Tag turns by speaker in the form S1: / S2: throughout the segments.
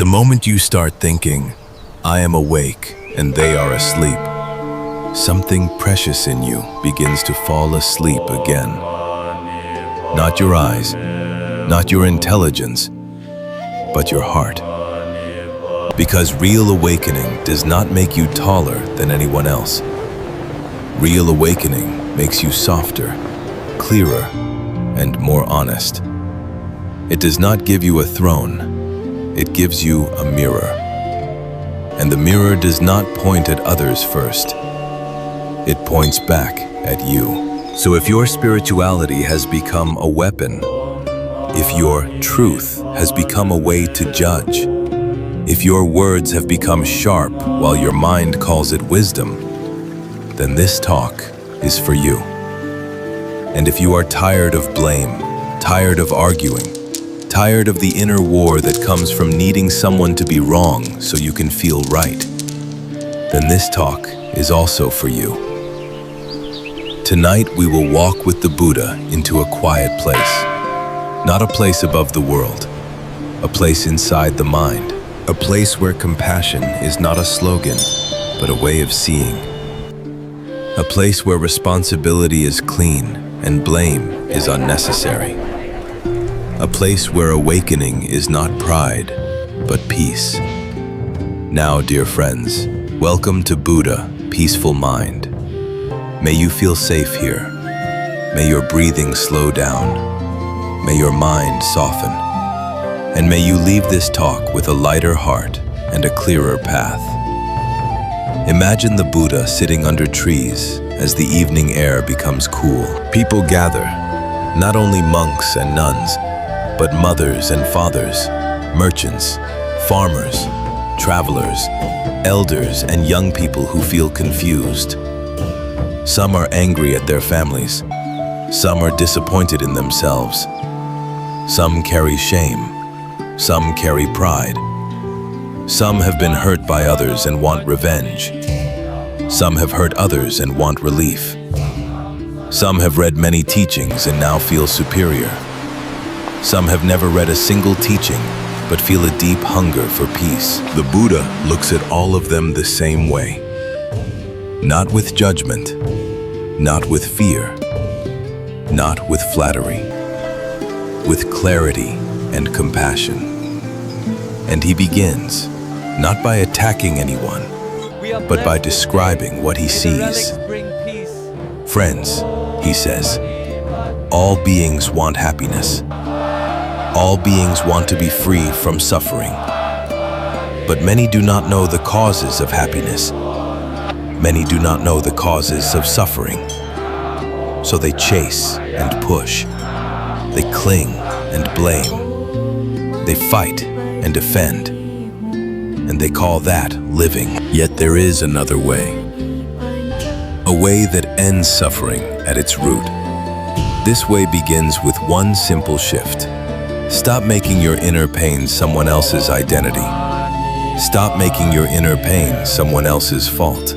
S1: The moment you start thinking, I am awake and they are asleep, something precious in you begins to fall asleep again. Not your eyes, not your intelligence, but your heart. Because real awakening does not make you taller than anyone else. Real awakening makes you softer, clearer, and more honest. It does not give you a throne, it gives you a mirror. And the mirror does not point at others first. It points back at you. So if your spirituality has become a weapon, if your truth has become a way to judge, if your words have become sharp while your mind calls it wisdom, then this talk is for you. And if you are tired of blame, tired of arguing, tired of the inner war that comes from needing someone to be wrong so you can feel right, then this talk is also for you. Tonight we will walk with the Buddha into a quiet place. Not a place above the world, a place inside the mind, a place where compassion is not a slogan, but a way of seeing. A place where responsibility is clean and blame is unnecessary. A place where awakening is not pride, but peace. Now, dear friends, welcome to Buddha, Peaceful Mind. May you feel safe here. May your breathing slow down. May your mind soften. And may you leave this talk with a lighter heart and a clearer path. Imagine the Buddha sitting under trees as the evening air becomes cool. People gather, not only monks and nuns, but mothers and fathers, merchants, farmers, travelers, elders, and young people who feel confused. Some are angry at their families. Some are disappointed in themselves. Some carry shame. Some carry pride. Some have been hurt by others and want revenge. Some have hurt others and want relief. Some have read many teachings and now feel superior. Some have never read a single teaching, but feel a deep hunger for peace. The Buddha looks at all of them the same way. Not with judgment, not with fear, not with flattery, with clarity and compassion. And he begins, not by attacking anyone, but by describing what he sees. Friends, he says, all beings want happiness. All beings want to be free from suffering. But many do not know the causes of happiness. Many do not know the causes of suffering. So they chase and push. They cling and blame. They fight and defend. And they call that living. Yet there is another way. A way that ends suffering at its root. This way begins with one simple shift. Stop making your inner pain someone else's identity. Stop making your inner pain someone else's fault.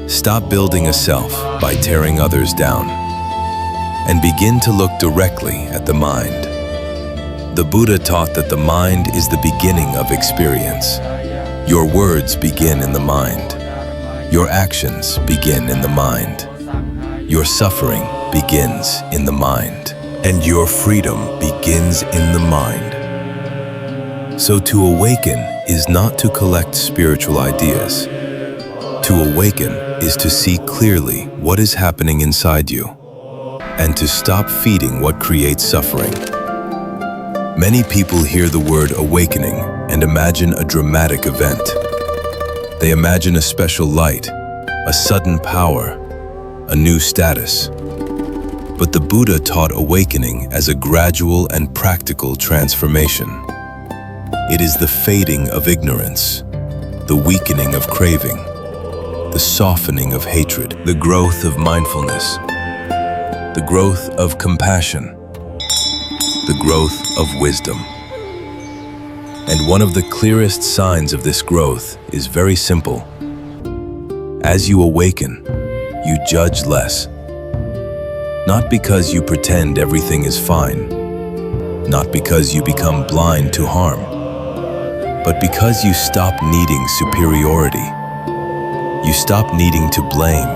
S1: Stop building a self by tearing others down. And begin to look directly at the mind. The Buddha taught that the mind is the beginning of experience. Your words begin in the mind. Your actions begin in the mind. Your suffering begins in the mind. And your freedom begins in the mind. So to awaken is not to collect spiritual ideas. To awaken is to see clearly what is happening inside you, and to stop feeding what creates suffering. Many people hear the word awakening and imagine a dramatic event. They imagine a special light, a sudden power, a new status. But the Buddha taught awakening as a gradual and practical transformation. It is the fading of ignorance, the weakening of craving, the softening of hatred, the growth of mindfulness, the growth of compassion, the growth of wisdom. And one of the clearest signs of this growth is very simple. As you awaken, you judge less. Not because you pretend everything is fine, not because you become blind to harm, but because you stop needing superiority. You stop needing to blame.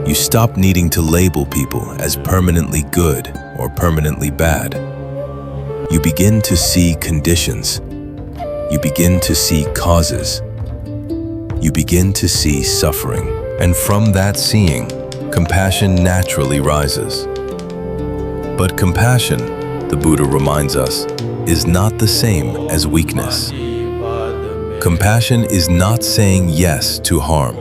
S1: You stop needing to label people as permanently good or permanently bad. You begin to see conditions. You begin to see causes. You begin to see suffering. And from that seeing, compassion naturally rises. But compassion, the Buddha reminds us, is not the same as weakness. Compassion is not saying yes to harm.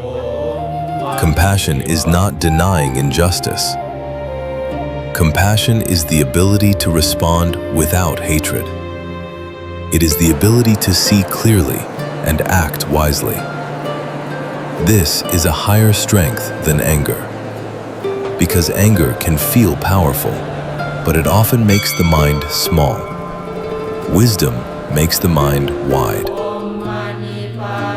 S1: Compassion is not denying injustice. Compassion is the ability to respond without hatred. It is the ability to see clearly and act wisely. This is a higher strength than anger, because anger can feel powerful, but it often makes the mind small. Wisdom makes the mind wide.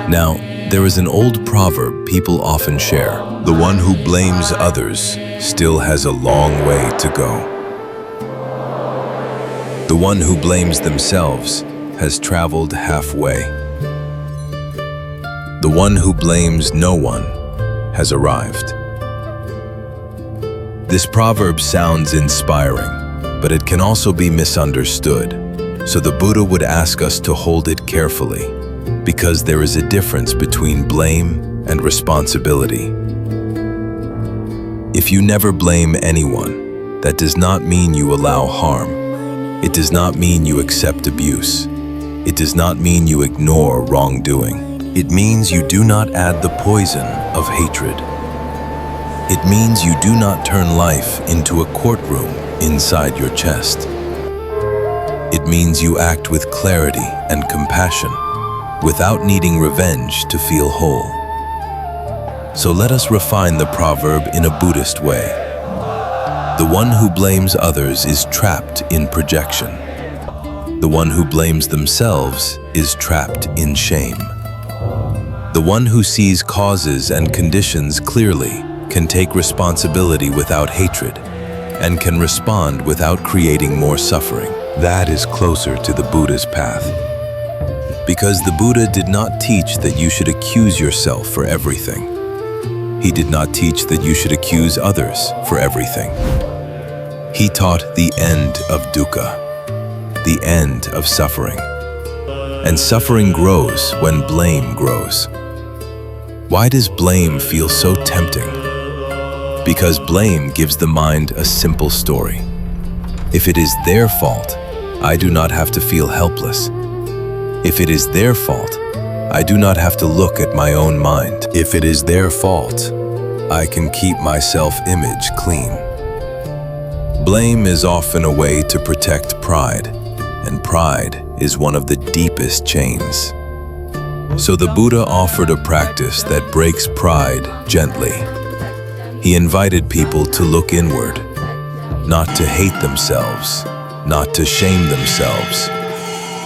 S1: Now, there is an old proverb people often share. The one who blames others still has a long way to go. The one who blames themselves has traveled halfway. The one who blames no one has arrived. This proverb sounds inspiring, but it can also be misunderstood. So the Buddha would ask us to hold it carefully, because there is a difference between blame and responsibility. If you never blame anyone, that does not mean you allow harm. It does not mean you accept abuse. It does not mean you ignore wrongdoing. It means you do not add the poison of hatred. It means you do not turn life into a courtroom inside your chest. It means you act with clarity and compassion, without needing revenge to feel whole. So let us refine the proverb in a Buddhist way. The one who blames others is trapped in projection. The one who blames themselves is trapped in shame. The one who sees causes and conditions clearly can take responsibility without hatred and can respond without creating more suffering. That is closer to the Buddha's path. Because the Buddha did not teach that you should accuse yourself for everything. He did not teach that you should accuse others for everything. He taught the end of dukkha, the end of suffering. And suffering grows when blame grows. Why does blame feel so tempting? Because blame gives the mind a simple story. If it is their fault, I do not have to feel helpless. If it is their fault, I do not have to look at my own mind. If it is their fault, I can keep my self-image clean. Blame is often a way to protect pride, and pride is one of the deepest chains. So the Buddha offered a practice that breaks pride gently. He invited people to look inward, not to hate themselves, not to shame themselves,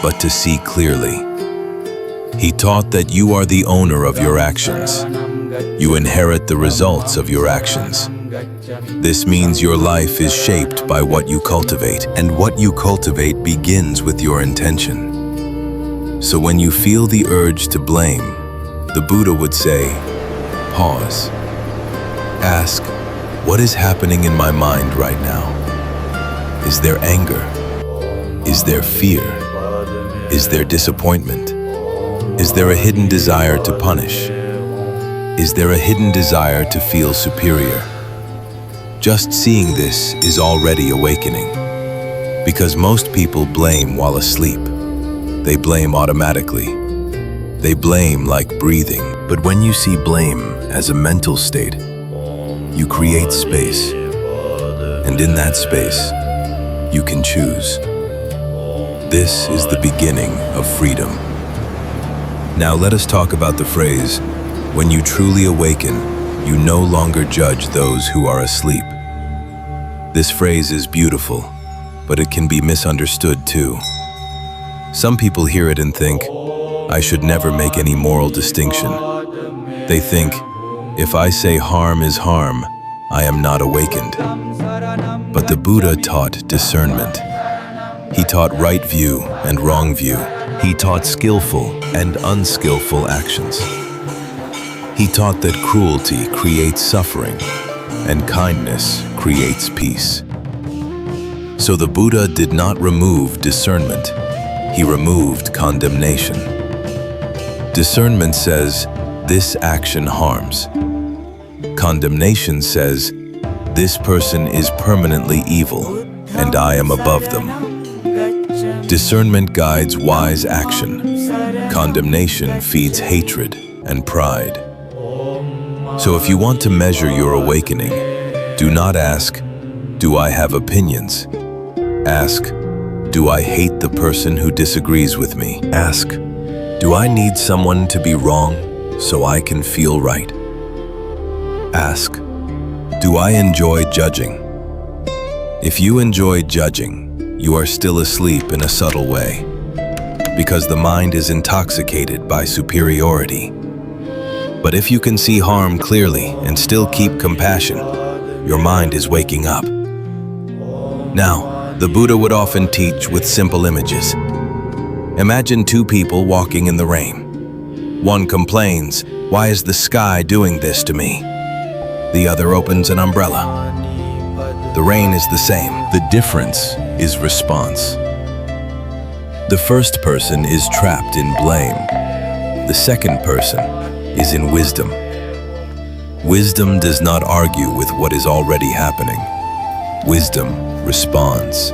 S1: but to see clearly. He taught that you are the owner of your actions. You inherit the results of your actions. This means your life is shaped by what you cultivate, and what you cultivate begins with your intention. So when you feel the urge to blame, the Buddha would say, pause. Ask, what is happening in my mind right now? Is there anger? Is there fear? Is there disappointment? Is there a hidden desire to punish? Is there a hidden desire to feel superior? Just seeing this is already awakening. Because most people blame while asleep. They blame automatically. They blame like breathing. But when you see blame as a mental state, you create space. And in that space, you can choose. This is the beginning of freedom. Now let us talk about the phrase, when you truly awaken, you no longer judge those who are asleep. This phrase is beautiful, but it can be misunderstood too. Some people hear it and think, I should never make any moral distinction. They think, if I say harm is harm, I am not awakened. But the Buddha taught discernment. He taught right view and wrong view. He taught skillful and unskillful actions. He taught that cruelty creates suffering and kindness creates peace. So the Buddha did not remove discernment, he removed condemnation. Discernment says, this action harms. Condemnation says, this person is permanently evil and I am above them. Discernment guides wise action. Condemnation feeds hatred and pride. So if you want to measure your awakening, do not ask, do I have opinions? Ask, do I hate the person who disagrees with me? Ask, do I need someone to be wrong so I can feel right? Ask, do I enjoy judging? If you enjoy judging, you are still asleep in a subtle way, because the mind is intoxicated by superiority. But if you can see harm clearly and still keep compassion, your mind is waking up. Now, the Buddha would often teach with simple images. Imagine two people walking in the rain. One complains, "Why is the sky doing this to me?" The other opens an umbrella. The rain is the same. The difference is response. The first person is trapped in blame. The second person is in wisdom. Wisdom does not argue with what is already happening. Wisdom responds.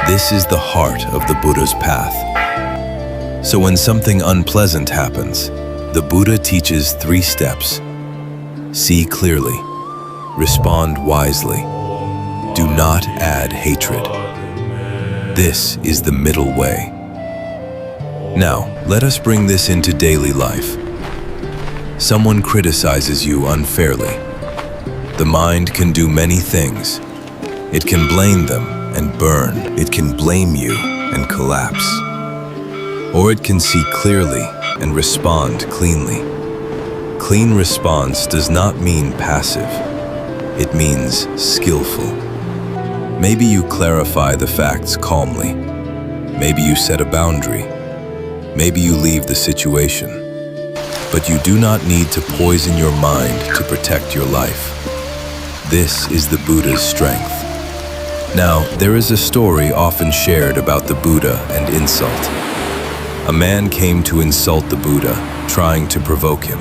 S1: This is the heart of the Buddha's path. So when something unpleasant happens, the Buddha teaches 3 steps. See clearly. Respond wisely. Do not add hatred. This is the middle way. Now, let us bring this into daily life. Someone criticizes you unfairly. The mind can do many things. It can blame them and burn. It can blame you and collapse. Or it can see clearly and respond cleanly. Clean response does not mean passive. It means skillful. Maybe you clarify the facts calmly. Maybe you set a boundary. Maybe you leave the situation. But you do not need to poison your mind to protect your life. This is the Buddha's strength. Now, there is a story often shared about the Buddha and insult. A man came to insult the Buddha, trying to provoke him.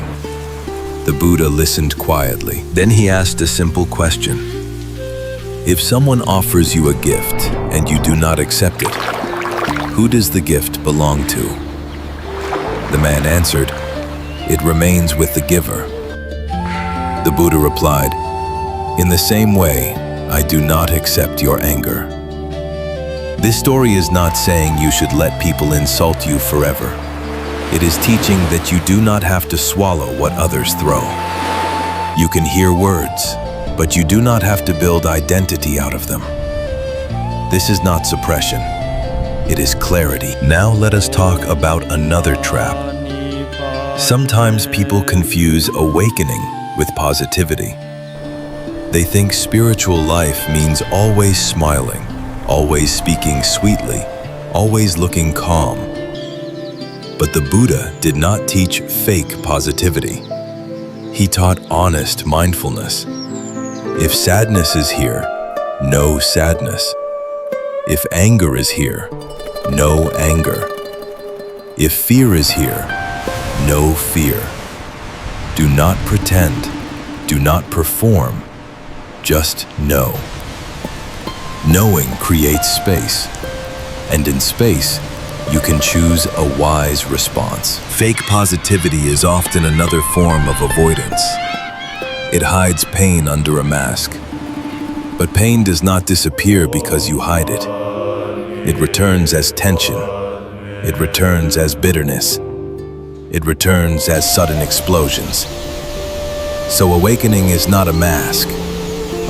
S1: The Buddha listened quietly. Then he asked a simple question. If someone offers you a gift and you do not accept it, who does the gift belong to? The man answered, "It remains with the giver." The Buddha replied, "In the same way, I do not accept your anger." This story is not saying you should let people insult you forever. It is teaching that you do not have to swallow what others throw. You can hear words, but you do not have to build identity out of them. This is not suppression. It is clarity. Now let us talk about another trap. Sometimes people confuse awakening with positivity. They think spiritual life means always smiling, always speaking sweetly, always looking calm. But the Buddha did not teach fake positivity. He taught honest mindfulness. If sadness is here, no sadness. If anger is here, no anger. If fear is here, no fear. Do not pretend. Do not perform. Just know. Knowing creates space. And in space, you can choose a wise response. Fake positivity is often another form of avoidance. It hides pain under a mask. But pain does not disappear because you hide it. It returns as tension. It returns as bitterness. It returns as sudden explosions. So awakening is not a mask.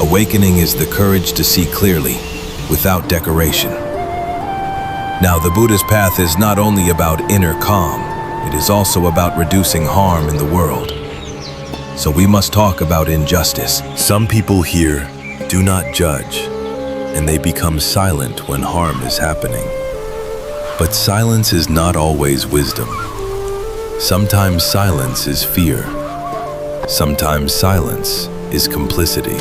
S1: Awakening is the courage to see clearly, without decoration. Now, the Buddha's path is not only about inner calm, it is also about reducing harm in the world. So we must talk about injustice. Some people here do not judge, and they become silent when harm is happening. But silence is not always wisdom. Sometimes silence is fear. Sometimes silence is complicity.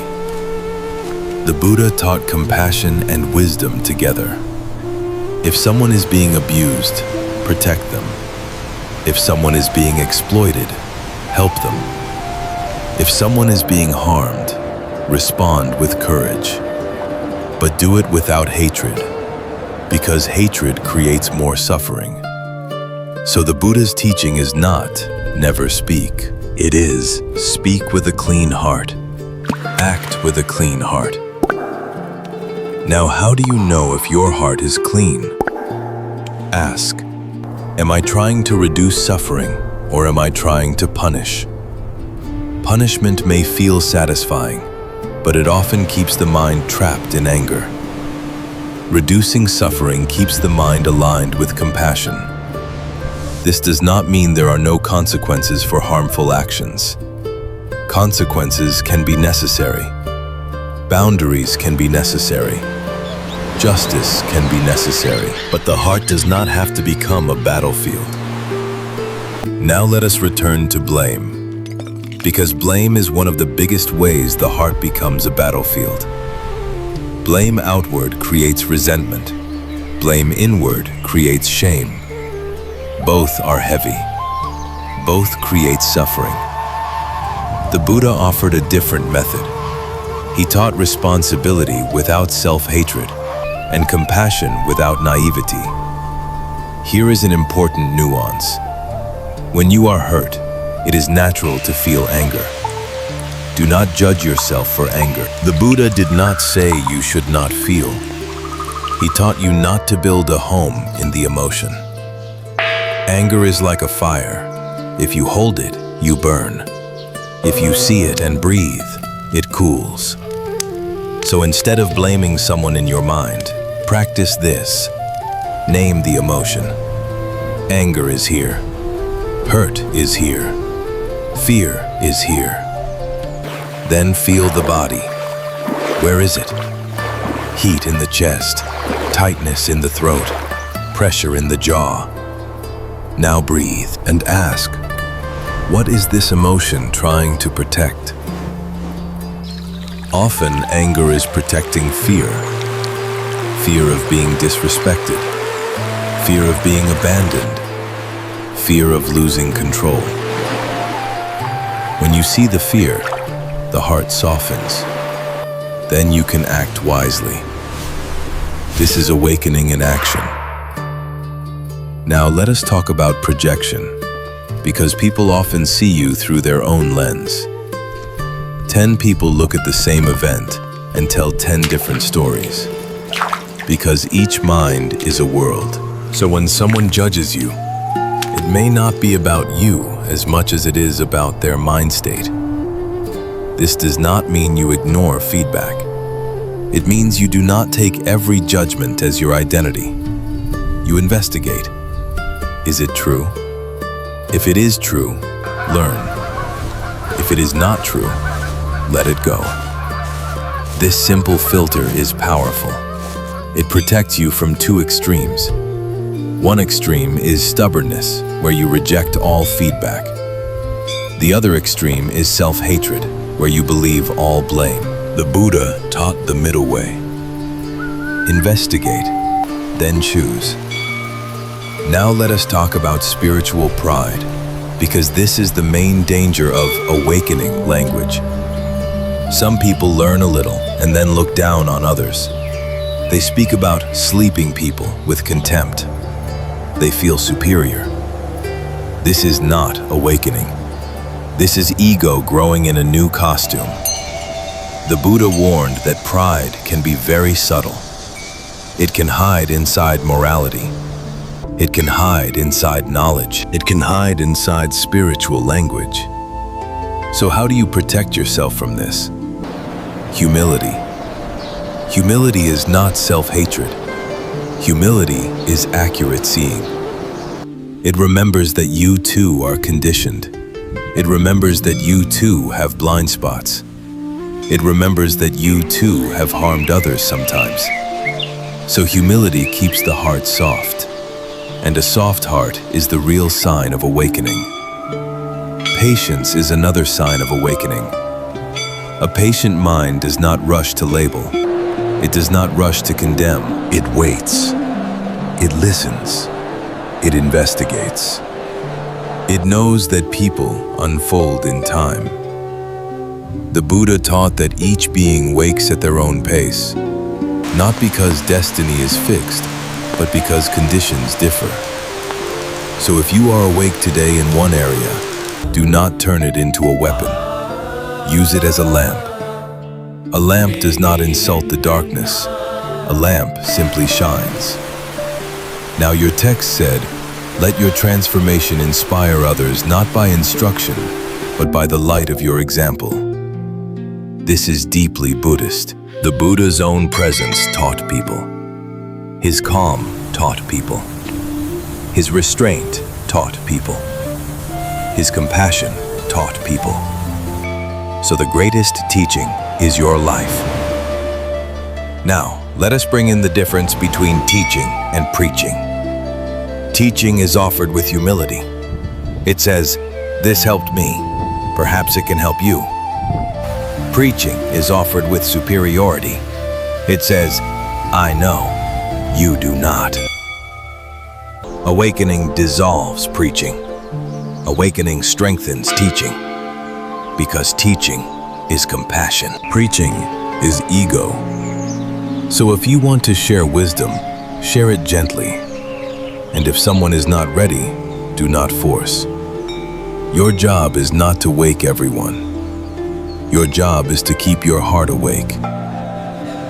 S1: The Buddha taught compassion and wisdom together. If someone is being abused, protect them. If someone is being exploited, help them. If someone is being harmed, respond with courage. But do it without hatred, because hatred creates more suffering. So the Buddha's teaching is not never speak. It is speak with a clean heart. Act with a clean heart. Now, how do you know if your heart is clean? Ask, am I trying to reduce suffering, or am I trying to punish? Punishment may feel satisfying, but it often keeps the mind trapped in anger. Reducing suffering keeps the mind aligned with compassion. This does not mean there are no consequences for harmful actions. Consequences can be necessary. Boundaries can be necessary. Justice can be necessary, but the heart does not have to become a battlefield. Now let us return to blame, because blame is one of the biggest ways the heart becomes a battlefield. Blame outward creates resentment. Blame inward creates shame. Both are heavy. Both create suffering. The Buddha offered a different method. He taught responsibility without self-hatred and compassion without naivety. Here is an important nuance. When you are hurt, it is natural to feel anger. Do not judge yourself for anger. The Buddha did not say you should not feel. He taught you not to build a home in the emotion. Anger is like a fire. If you hold it, you burn. If you see it and breathe, it cools. So instead of blaming someone in your mind, practice this. Name the emotion. Anger is here. Hurt is here. Fear is here. Then feel the body. Where is it? Heat in the chest, tightness in the throat, pressure in the jaw. Now breathe and ask, what is this emotion trying to protect? Often, anger is protecting fear. Fear of being disrespected. Fear of being abandoned. Fear of losing control. When you see the fear, the heart softens. Then you can act wisely. This is awakening in action. Now let us talk about projection, because people often see you through their own lens. 10 people look at the same event and tell 10 different stories, because each mind is a world. So when someone judges you, it may not be about you as much as it is about their mind state. This does not mean you ignore feedback. It means you do not take every judgment as your identity. You investigate. Is it true? If it is true, learn. If it is not true, let it go. This simple filter is powerful. It protects you from two extremes. One extreme is stubbornness, where you reject all feedback. The other extreme is self-hatred, where you believe all blame. The Buddha taught the middle way. Investigate, then choose. Now let us talk about spiritual pride, because this is the main danger of awakening language. Some people learn a little and then look down on others. They speak about sleeping people with contempt. They feel superior. This is not awakening. This is ego growing in a new costume. The Buddha warned that pride can be very subtle. It can hide inside morality. It can hide inside knowledge. It can hide inside spiritual language. So how do you protect yourself from this? Humility. Humility is not self-hatred. Humility is accurate seeing. It remembers that you too are conditioned. It remembers that you too have blind spots. It remembers that you too have harmed others sometimes. So humility keeps the heart soft. And a soft heart is the real sign of awakening. Patience is another sign of awakening. A patient mind does not rush to label. It does not rush to condemn. It waits. It listens. It investigates. It knows that people unfold in time. The Buddha taught that each being wakes at their own pace, not because destiny is fixed, but because conditions differ. So if you are awake today in one area, do not turn it into a weapon. Use it as a lamp. A lamp does not insult the darkness. A lamp simply shines. Now your text said, "Let your transformation inspire others not by instruction, but by the light of your example." This is deeply Buddhist. The Buddha's own presence taught people. His calm taught people. His restraint taught people. His compassion taught people. So the greatest teaching is your life. Now, let us bring in the difference between teaching and preaching. Teaching is offered with humility. It says, "This helped me. Perhaps it can help you." Preaching is offered with superiority. It says, "I know, you do not." Awakening dissolves preaching. Awakening strengthens teaching. Because teaching is compassion. Preaching is ego. So if you want to share wisdom, share it gently. And if someone is not ready, do not force. Your job is not to wake everyone. Your job is to keep your heart awake.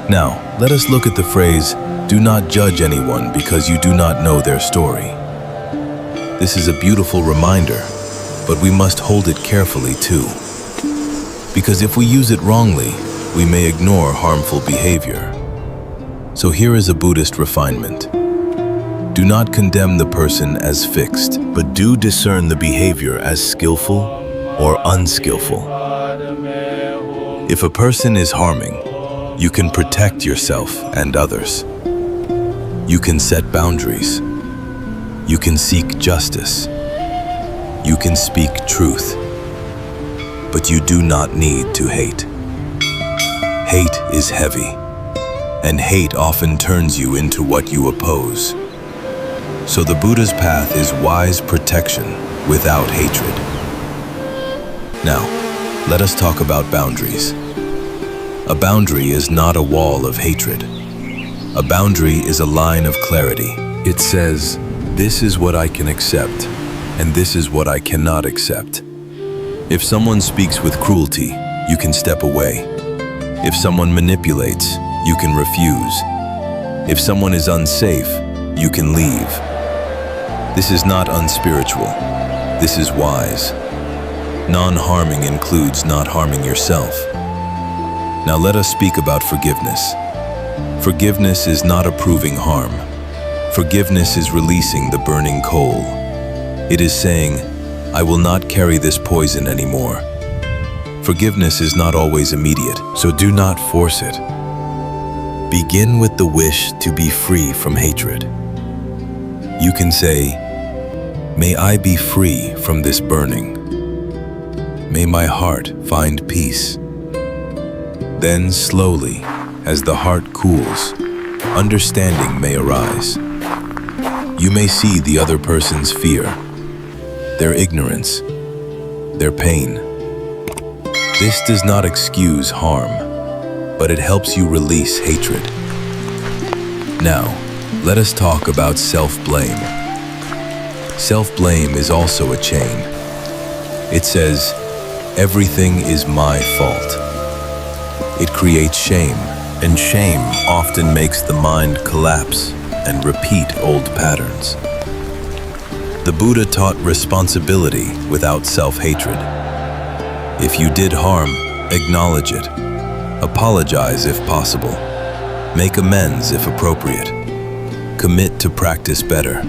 S1: Now, let us look at the phrase, "Do not judge anyone because you do not know their story." This is a beautiful reminder, but we must hold it carefully too. Because if we use it wrongly, we may ignore harmful behavior. So here is a Buddhist refinement. Do not condemn the person as fixed, but do discern the behavior as skillful or unskillful. If a person is harming, you can protect yourself and others. You can set boundaries. You can seek justice. You can speak truth. But you do not need to hate. Hate is heavy, and hate often turns you into what you oppose. So the Buddha's path is wise protection without hatred. Now, let us talk about boundaries. A boundary is not a wall of hatred. A boundary is a line of clarity. It says, "This is what I can accept, and this is what I cannot accept." If someone speaks with cruelty, you can step away. If someone manipulates, you can refuse. If someone is unsafe, you can leave. This is not unspiritual. This is wise. Non-harming includes not harming yourself. Now let us speak about forgiveness. Forgiveness is not approving harm. Forgiveness is releasing the burning coal. It is saying, "I will not carry this poison anymore." Forgiveness is not always immediate, so do not force it. Begin with the wish to be free from hatred. You can say, "May I be free from this burning. May my heart find peace." Then slowly, as the heart cools, understanding may arise. You may see the other person's fear, their ignorance, their pain. This does not excuse harm, but it helps you release hatred. Now, let us talk about self-blame. Self-blame is also a chain. It says, "Everything is my fault." It creates shame, and shame often makes the mind collapse and repeat old patterns. The Buddha taught responsibility without self-hatred. If you did harm, acknowledge it. Apologize if possible. Make amends if appropriate. Commit to practice better.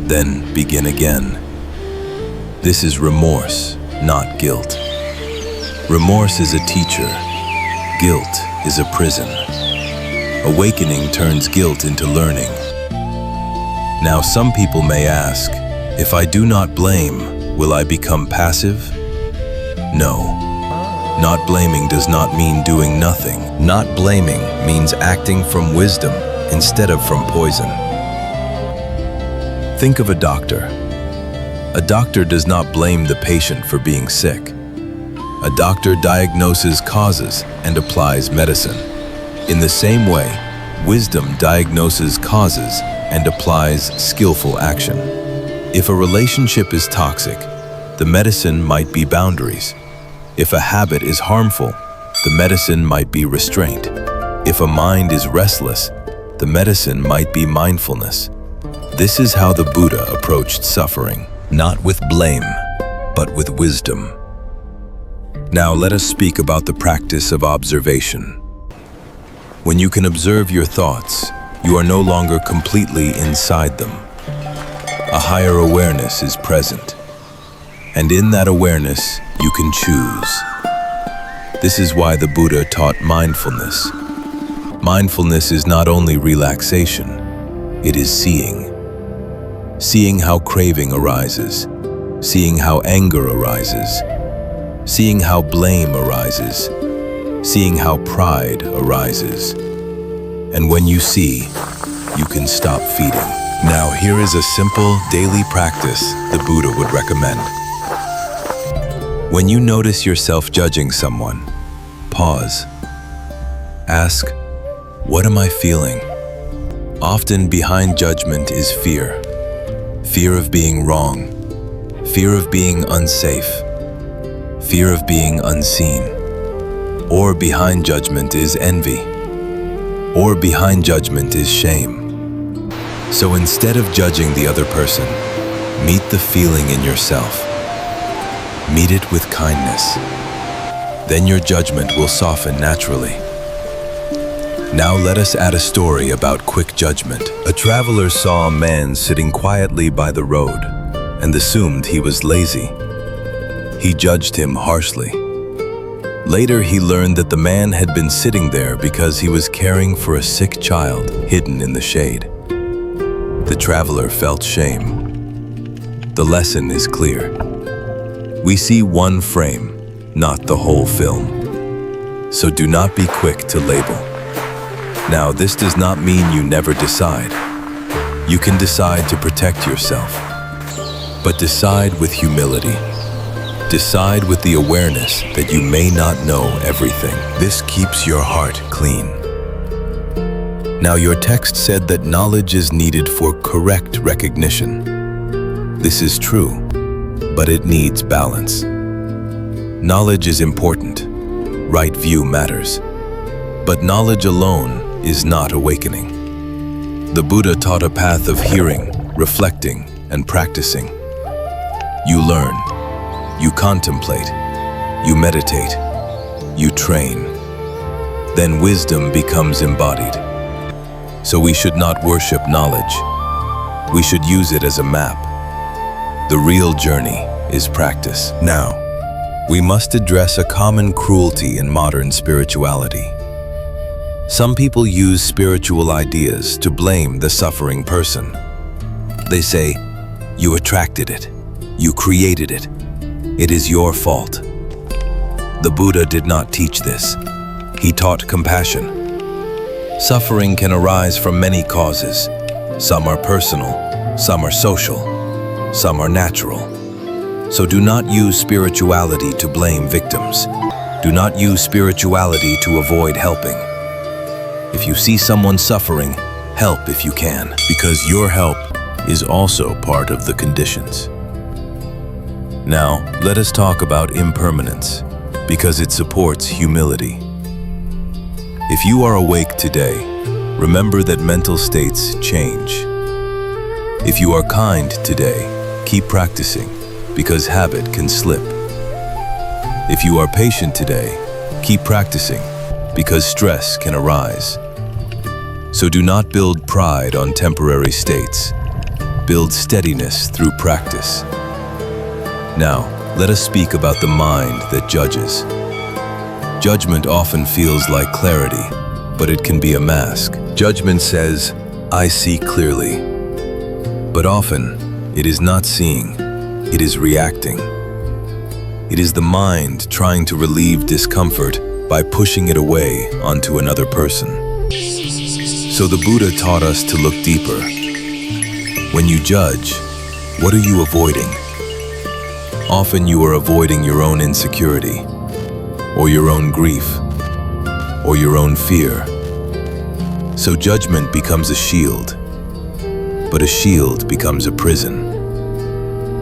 S1: Then begin again. This is remorse, not guilt. Remorse is a teacher. Guilt is a prison. Awakening turns guilt into learning. Now, some people may ask, if I do not blame, will I become passive? No. Not blaming does not mean doing nothing. Not blaming means acting from wisdom instead of from poison. Think of a doctor. A doctor does not blame the patient for being sick. A doctor diagnoses causes and applies medicine. In the same way, wisdom diagnoses causes and applies skillful action. If a relationship is toxic, the medicine might be boundaries. If a habit is harmful, the medicine might be restraint. If a mind is restless, the medicine might be mindfulness. This is how the Buddha approached suffering, not with blame, but with wisdom. Now let us speak about the practice of observation. When you can observe your thoughts, you are no longer completely inside them. A higher awareness is present, and in that awareness, you can choose. This is why the Buddha taught mindfulness. Mindfulness is not only relaxation, it is seeing. Seeing how craving arises, seeing how anger arises, seeing how blame arises, seeing how pride arises. And when you see, you can stop feeding. Now here is a simple daily practice the Buddha would recommend. When you notice yourself judging someone, pause. Ask, what am I feeling? Often behind judgment is fear. Fear of being wrong, fear of being unsafe, fear of being unseen. Or behind judgment is envy. Or behind judgment is shame. So instead of judging the other person, meet the feeling in yourself. Meet it with kindness. Then your judgment will soften naturally. Now let us add a story about quick judgment. A traveler saw a man sitting quietly by the road and assumed he was lazy. He judged him harshly. Later he learned that the man had been sitting there because he was caring for a sick child hidden in the shade. The traveler felt shame. The lesson is clear. We see one frame, not the whole film. So do not be quick to label. Now, this does not mean you never decide. You can decide to protect yourself, but decide with humility. Decide with the awareness that you may not know everything. This keeps your heart clean. Now, your text said that knowledge is needed for correct recognition. This is true, but it needs balance. Knowledge is important. Right view matters. But knowledge alone is not awakening. The Buddha taught a path of hearing, reflecting, and practicing. You learn, you contemplate, you meditate, you train. Then wisdom becomes embodied. So we should not worship knowledge. We should use it as a map. The real journey is practice. Now, we must address a common cruelty in modern spirituality. Some people use spiritual ideas to blame the suffering person. They say, you attracted it, you created it, it is your fault. The Buddha did not teach this. He taught compassion. Suffering can arise from many causes. Some are personal, some are social, some are natural. So do not use spirituality to blame victims. Do not use spirituality to avoid helping. If you see someone suffering, help if you can, because your help is also part of the conditions. Now, let us talk about impermanence, because it supports humility. If you are awake today, remember that mental states change. If you are kind today, keep practicing, because habit can slip. If you are patient today, keep practicing, because stress can arise. So do not build pride on temporary states. Build steadiness through practice. Now, let us speak about the mind that judges. Judgment often feels like clarity, but it can be a mask. Judgment says, I see clearly. But often, it is not seeing, it is reacting. It is the mind trying to relieve discomfort by pushing it away onto another person. So the Buddha taught us to look deeper. When you judge, what are you avoiding? Often you are avoiding your own insecurity, or your own grief, or your own fear. So judgment becomes a shield, but a shield becomes a prison.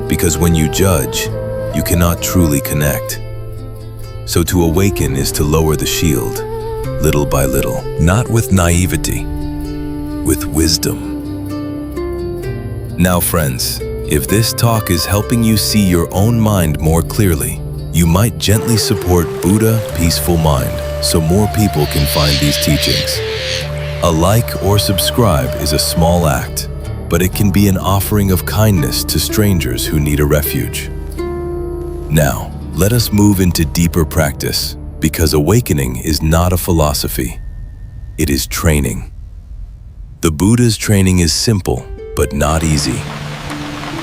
S1: Because when you judge, you cannot truly connect. So to awaken is to lower the shield, little by little, not with naivety, with wisdom. Now friends, if this talk is helping you see your own mind more clearly, you might gently support Buddha Peaceful Mind so more people can find these teachings. A like or subscribe is a small act, but it can be an offering of kindness to strangers who need a refuge. Now, let us move into deeper practice, because awakening is not a philosophy. It is training. The Buddha's training is simple, but not easy.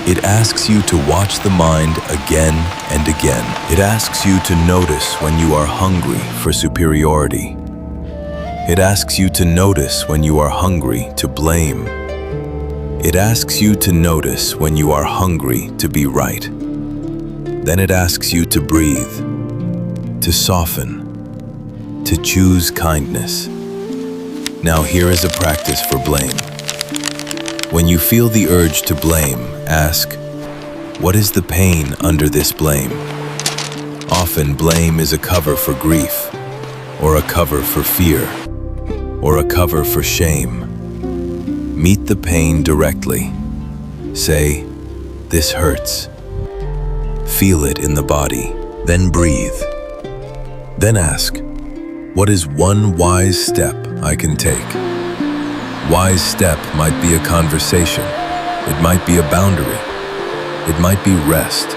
S1: It asks you to watch the mind again and again. It asks you to notice when you are hungry for superiority. It asks you to notice when you are hungry to blame. It asks you to notice when you are hungry to be right. Then it asks you to breathe, to soften, to choose kindness. Now here is a practice for blame. When you feel the urge to blame, ask, what is the pain under this blame? Often blame is a cover for grief, or a cover for fear, or a cover for shame. Meet the pain directly. Say, this hurts. Feel it in the body, then breathe. Then ask, what is one wise step I can take? Wise step might be a conversation. It might be a boundary. It might be rest.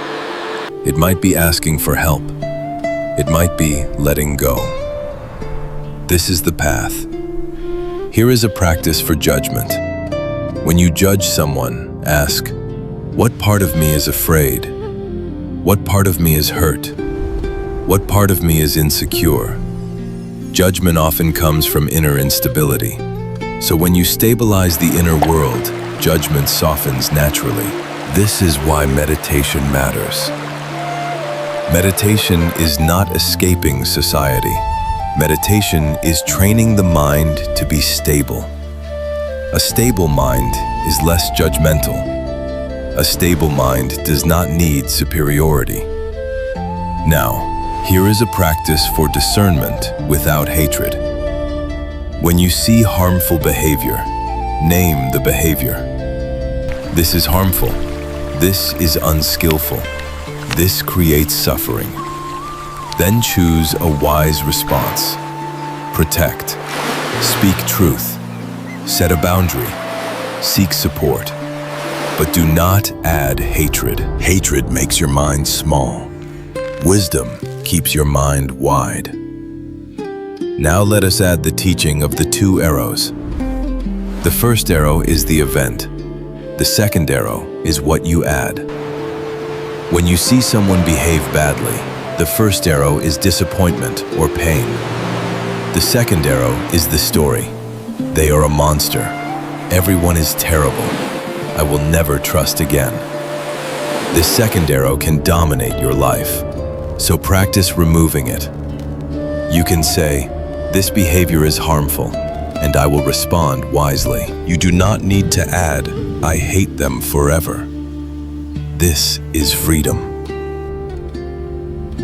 S1: It might be asking for help. It might be letting go. This is the path. Here is a practice for judgment. When you judge someone, ask, what part of me is afraid? What part of me is hurt? What part of me is insecure? Judgment often comes from inner instability. So when you stabilize the inner world, judgment softens naturally. This is why meditation matters. Meditation is not escaping society. Meditation is training the mind to be stable. A stable mind is less judgmental. A stable mind does not need superiority. Now, here is a practice for discernment without hatred. When you see harmful behavior, name the behavior. This is harmful. This is unskillful. This creates suffering. Then choose a wise response. Protect. Speak truth. Set a boundary. Seek support. But do not add hatred. Hatred makes your mind small. Wisdom keeps your mind wide. Now let us add the teaching of the two arrows. The first arrow is the event. The second arrow is what you add. When you see someone behave badly, the first arrow is disappointment or pain. The second arrow is the story. They are a monster. Everyone is terrible. I will never trust again. This second arrow can dominate your life, so practice removing it. You can say, this behavior is harmful, and I will respond wisely. You do not need to add, I hate them forever. This is freedom.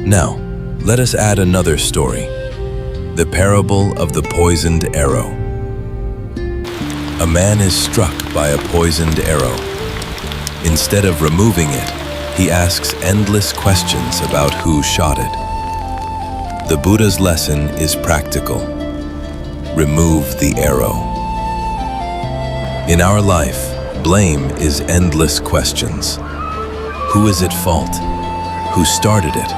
S1: Now, let us add another story. The parable of the poisoned arrow. A man is struck by a poisoned arrow. Instead of removing it, he asks endless questions about who shot it. The Buddha's lesson is practical. Remove the arrow. In our life, blame is endless questions. Who is at fault? Who started it?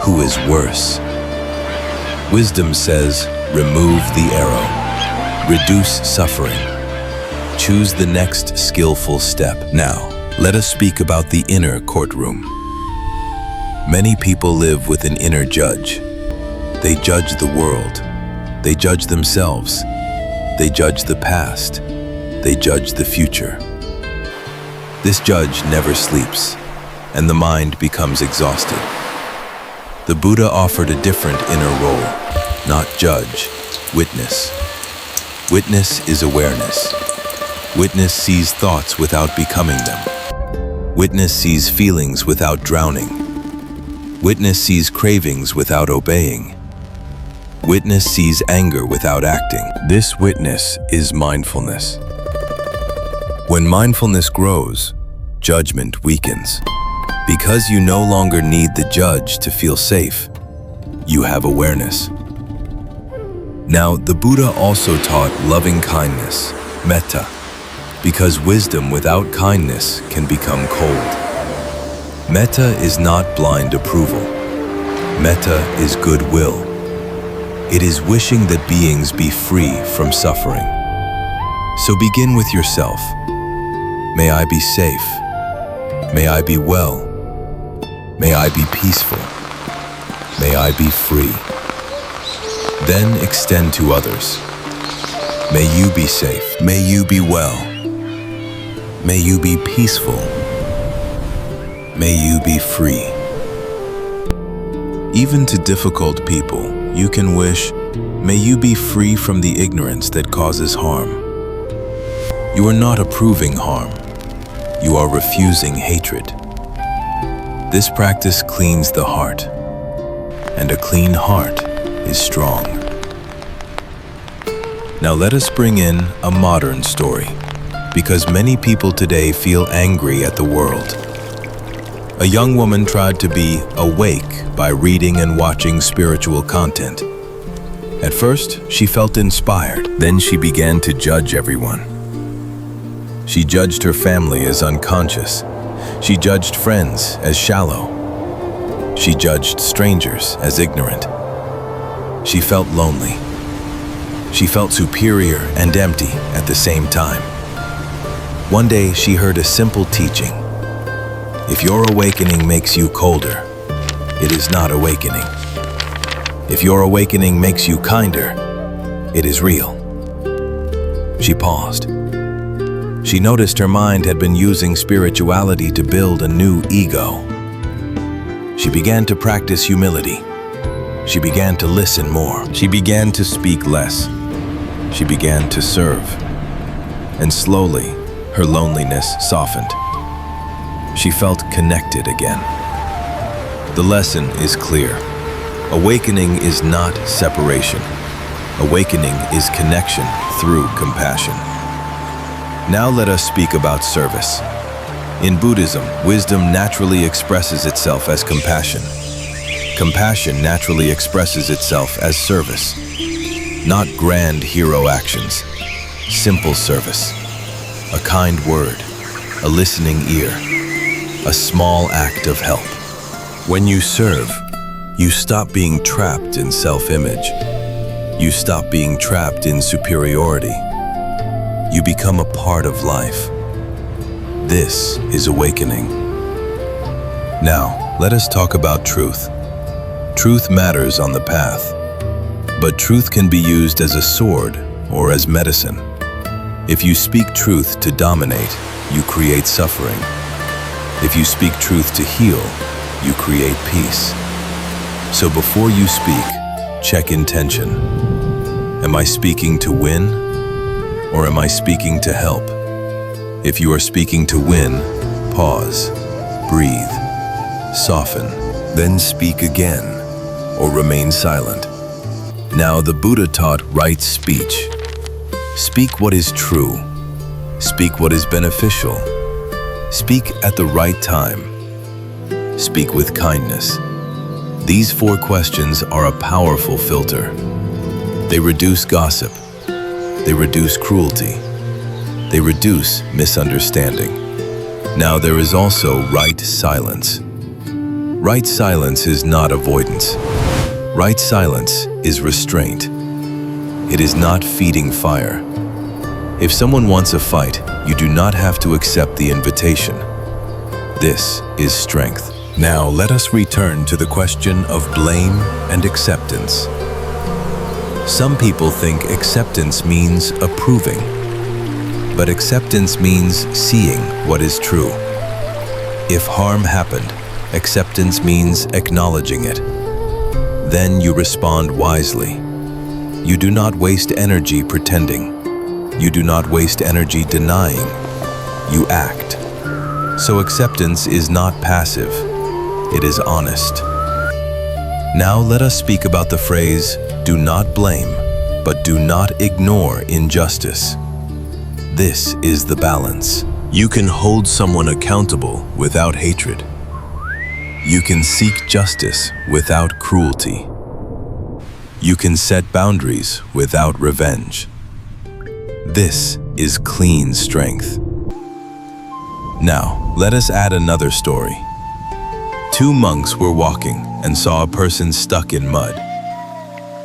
S1: Who is worse? Wisdom says, remove the arrow. Reduce suffering. choose the next skillful step. Now, let us speak about the inner courtroom. Many people live with an inner judge. They judge the world. They judge themselves. They judge the past. They judge the future. This judge never sleeps, and the mind becomes exhausted. The Buddha offered a different inner role, not judge, witness. Witness is awareness. Witness sees thoughts without becoming them. Witness sees feelings without drowning. Witness sees cravings without obeying. Witness sees anger without acting. This witness is mindfulness. When mindfulness grows, judgment weakens. Because you no longer need the judge to feel safe, you have awareness. Now, the Buddha also taught loving kindness, metta, because wisdom without kindness can become cold. Metta is not blind approval. Metta is goodwill. It is wishing that beings be free from suffering. So begin with yourself. May I be safe. May I be well. May I be peaceful. May I be free. Then extend to others. May you be safe. May you be well. May you be peaceful. May you be free. Even to difficult people, you can wish, may you be free from the ignorance that causes harm. You are not approving harm. You are refusing hatred. This practice cleans the heart, and a clean heart is strong. Now let us bring in a modern story, because many people today feel angry at the world. A young woman tried to be awake by reading and watching spiritual content. At first, she felt inspired. Then she began to judge everyone. She judged her family as unconscious. She judged friends as shallow. She judged strangers as ignorant. She felt lonely. She felt superior and empty at the same time. One day, she heard a simple teaching. If your awakening makes you colder, it is not awakening. If your awakening makes you kinder, it is real. She paused. She noticed her mind had been using spirituality to build a new ego. She began to practice humility. She began to listen more. She began to speak less. She began to serve. And slowly, her loneliness softened. She felt connected again. The lesson is clear. Awakening is not separation. Awakening is connection through compassion. Now let us speak about service. In Buddhism, wisdom naturally expresses itself as compassion. Compassion naturally expresses itself as service. Not grand hero actions, simple service. A kind word, a listening ear, a small act of help. When you serve, you stop being trapped in self-image. You stop being trapped in superiority. You become a part of life. This is awakening. Now, let us talk about truth. Truth matters on the path, but truth can be used as a sword or as medicine. If you speak truth to dominate, you create suffering. If you speak truth to heal, you create peace. So before you speak, check intention. Am I speaking to win, or am I speaking to help? If you are speaking to win, pause, breathe, soften, then speak again, or remain silent. Now the Buddha taught right speech. Speak what is true. Speak what is beneficial. Speak at the right time. Speak with kindness. These 4 questions are a powerful filter. They reduce gossip. They reduce cruelty. They reduce misunderstanding. Now there is also right silence. Right silence is not avoidance. Right silence is restraint. It is not feeding fire. If someone wants a fight, you do not have to accept the invitation. This is strength. Now let us return to the question of blame and acceptance. Some people think acceptance means approving, but acceptance means seeing what is true. If harm happened, acceptance means acknowledging it. Then you respond wisely. You do not waste energy pretending. You do not waste energy denying. You act. So acceptance is not passive. It is honest. Now let us speak about the phrase, do not blame, but do not ignore injustice. This is the balance. You can hold someone accountable without hatred. You can seek justice without cruelty. You can set boundaries without revenge. This is clean strength. Now, let us add another story. Two monks were walking and saw a person stuck in mud.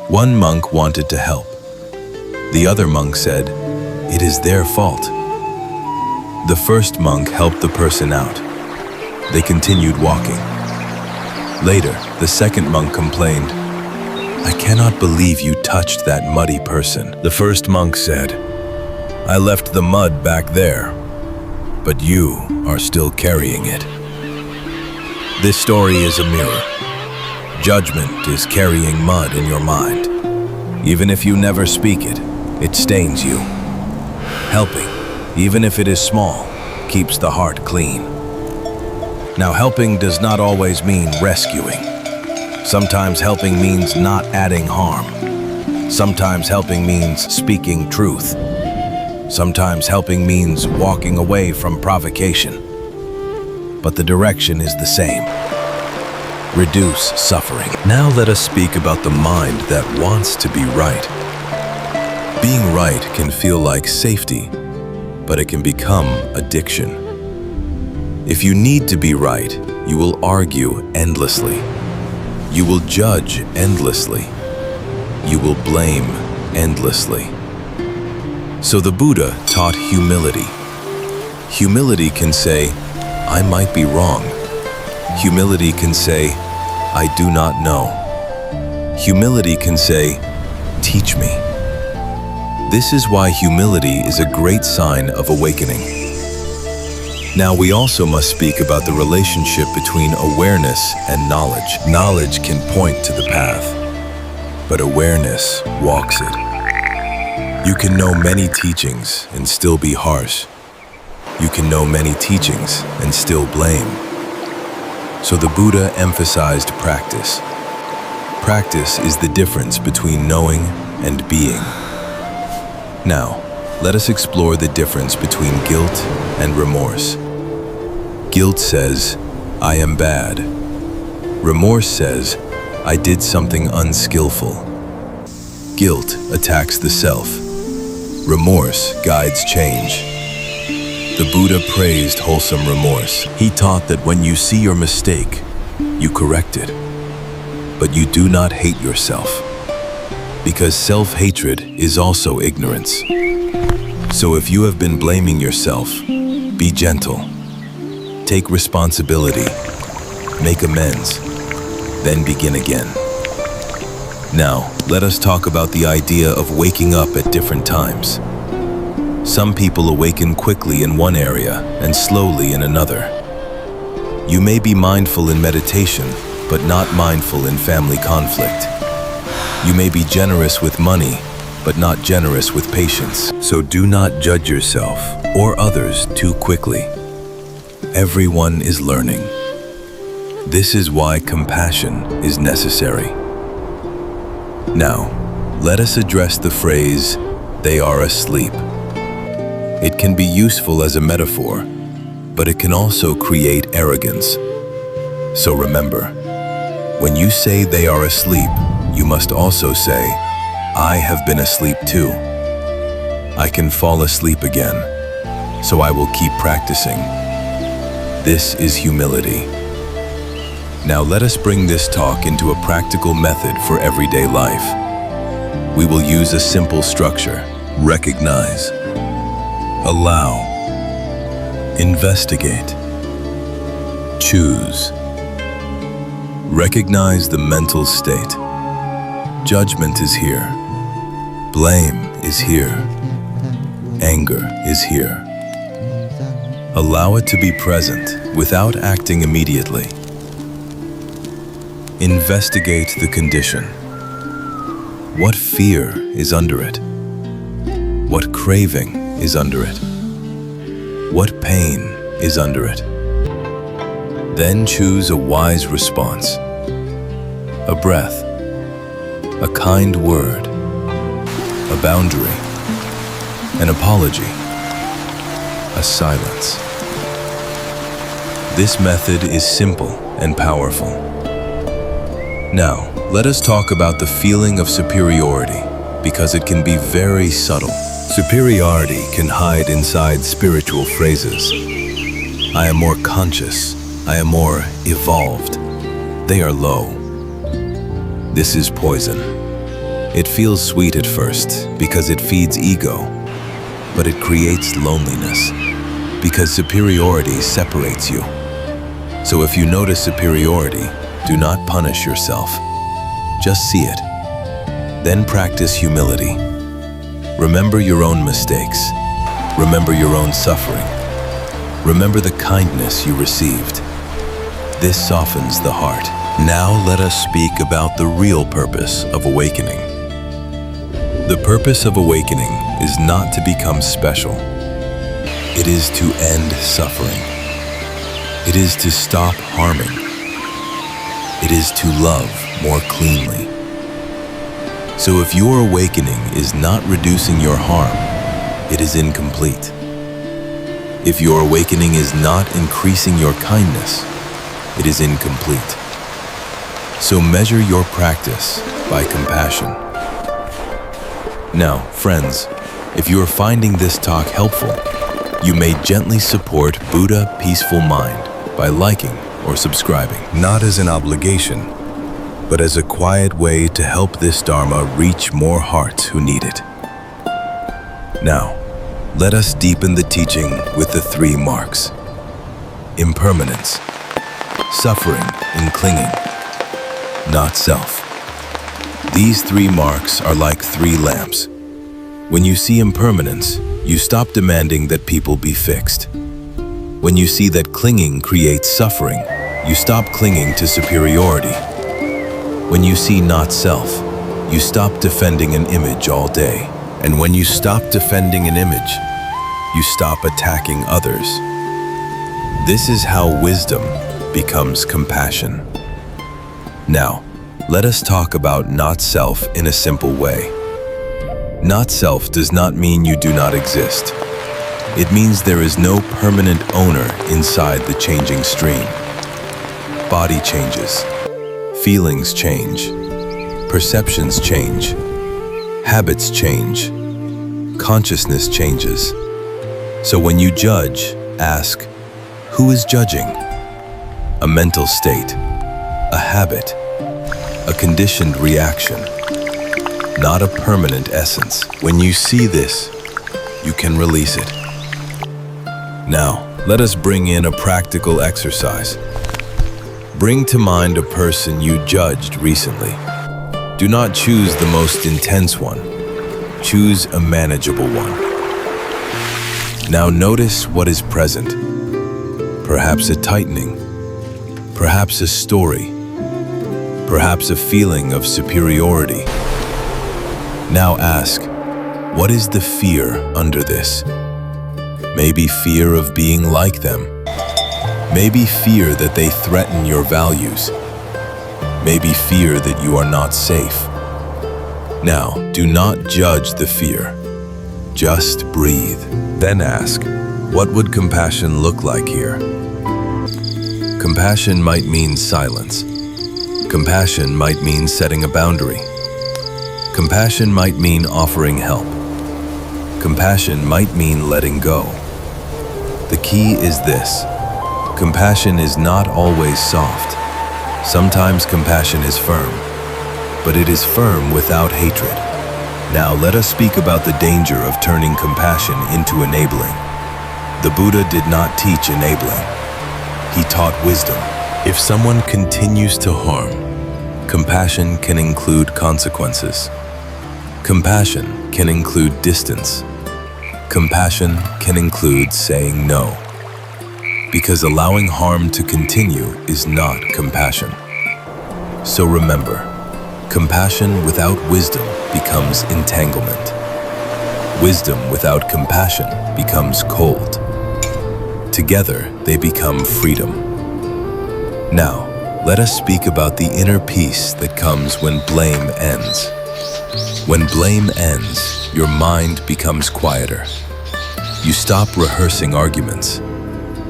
S1: One monk wanted to help. The other monk said, "It is their fault." The first monk helped the person out. They continued walking. Later, the second monk complained, "I cannot believe you touched that muddy person." The first monk said, "I left the mud back there, but you are still carrying it." This story is a mirror. Judgment is carrying mud in your mind. Even if you never speak it, it stains you. Helping, even if it is small, keeps the heart clean. Now, helping does not always mean rescuing. Sometimes helping means not adding harm. Sometimes helping means speaking truth. Sometimes helping means walking away from provocation. But the direction is the same. Reduce suffering. Now let us speak about the mind that wants to be right. Being right can feel like safety, but it can become addiction. If you need to be right, you will argue endlessly. You will judge endlessly. You will blame endlessly. So the Buddha taught humility. Humility can say, "I might be wrong." Humility can say, "I do not know." Humility can say, "Teach me." This is why humility is a great sign of awakening. Now we also must speak about the relationship between awareness and knowledge. Knowledge can point to the path, but awareness walks it. You can know many teachings and still be harsh. You can know many teachings and still blame. So the Buddha emphasized practice. Practice is the difference between knowing and being. Now, let us explore the difference between guilt and remorse. Guilt says, "I am bad." Remorse says, "I did something unskillful." Guilt attacks the self. Remorse guides change. The Buddha praised wholesome remorse. He taught that when you see your mistake, you correct it. But you do not hate yourself, because self-hatred is also ignorance. So if you have been blaming yourself, be gentle. Take responsibility. Make amends. Then begin again. Now, let us talk about the idea of waking up at different times. Some people awaken quickly in one area and slowly in another. You may be mindful in meditation, but not mindful in family conflict. You may be generous with money, but not generous with patience. So do not judge yourself or others too quickly. Everyone is learning. This is why compassion is necessary. Now, let us address the phrase, "they are asleep." It can be useful as a metaphor, but it can also create arrogance. So remember, when you say they are asleep, you must also say, "I have been asleep too. I can fall asleep again, so I will keep practicing." This is humility. Now let us bring this talk into a practical method for everyday life. We will use a simple structure. Recognize, Allow. Investigate. Choose. Recognize the mental state. Judgment is here. Blame is here. Anger is here. Allow it to be present without acting immediately. Investigate the condition. What fear is under it? What craving is under it? What pain is under it? Then choose a wise response. A breath. A kind word. A boundary. An apology. A silence. This method is simple and powerful. Now, let us talk about the feeling of superiority, because it can be very subtle. Superiority can hide inside spiritual phrases. I am more conscious. I am more evolved. They are low. This is poison. It feels sweet at first because it feeds ego, but it creates loneliness because superiority separates you. So if you notice superiority, do not punish yourself. Just see it. Then practice humility. Remember your own mistakes. Remember your own suffering. Remember the kindness you received. This softens the heart. Now let us speak about the real purpose of awakening. The purpose of awakening is not to become special. It is to end suffering. It is to stop harming. It is to love more cleanly. So if your awakening is not reducing your harm, it is incomplete. If your awakening is not increasing your kindness, it is incomplete. So measure your practice by compassion. Now, friends, if you are finding this talk helpful, you may gently support Buddha Peaceful Mind by liking or subscribing, not as an obligation, but as a quiet way to help this Dharma reach more hearts who need it. Now, let us deepen the teaching with the 3 marks. Impermanence, suffering in clinging, not self. These 3 marks are like 3 lamps. When you see impermanence, you stop demanding that people be fixed. When you see that clinging creates suffering, you stop clinging to superiority. When you see not self, you stop defending an image all day. And when you stop defending an image, you stop attacking others. This is how wisdom becomes compassion. Now, let us talk about not self in a simple way. Not self does not mean you do not exist. It means there is no permanent owner inside the changing stream. Body changes. Feelings change. Perceptions change. Habits change. Consciousness changes. So when you judge, ask, who is judging? A mental state, a habit, a conditioned reaction, not a permanent essence. When you see this, you can release it. Now, let us bring in a practical exercise. Bring to mind a person you judged recently. Do not choose the most intense one. Choose a manageable one. Now notice what is present. Perhaps a tightening. Perhaps a story. Perhaps a feeling of superiority. Now ask, what is the fear under this? Maybe fear of being like them. Maybe fear that they threaten your values. Maybe fear that you are not safe. Now, do not judge the fear. Just breathe. Then ask, what would compassion look like here? Compassion might mean silence. Compassion might mean setting a boundary. Compassion might mean offering help. Compassion might mean letting go. The key is this. Compassion is not always soft. Sometimes compassion is firm, but it is firm without hatred. Now let us speak about the danger of turning compassion into enabling. The Buddha did not teach enabling. He taught wisdom. If someone continues to harm, compassion can include consequences. Compassion can include distance. Compassion can include saying no. Because allowing harm to continue is not compassion. So remember, compassion without wisdom becomes entanglement. Wisdom without compassion becomes cold. Together, they become freedom. Now, let us speak about the inner peace that comes when blame ends. When blame ends, your mind becomes quieter. You stop rehearsing arguments.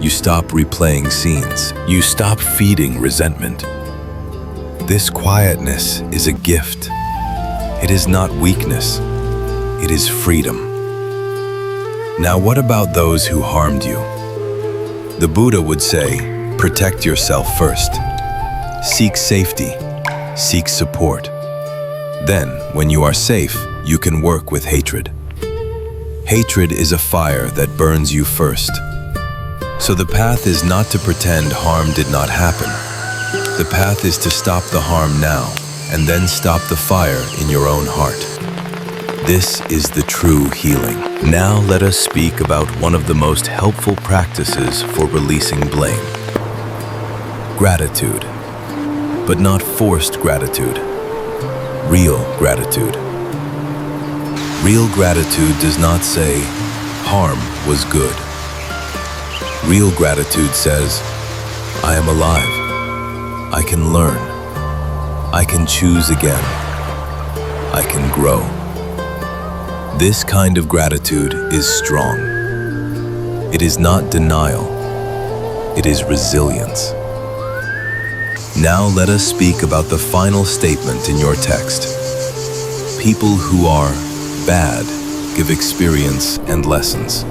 S1: You stop replaying scenes. You stop feeding resentment. This quietness is a gift. It is not weakness. It is freedom. Now, what about those who harmed you? The Buddha would say, protect yourself first. Seek safety. Seek support. Then, when you are safe, you can work with hatred. Hatred is a fire that burns you first. So the path is not to pretend harm did not happen. The path is to stop the harm now, and then stop the fire in your own heart. This is the true healing. Now let us speak about one of the most helpful practices for releasing blame. Gratitude. But not forced gratitude. Real gratitude. Real gratitude does not say, harm was good. Real gratitude says, I am alive. I can learn. I can choose again. I can grow. This kind of gratitude is strong. It is not denial. It is resilience. Now let us speak about the final statement in your text. People who are bad give experience and lessons.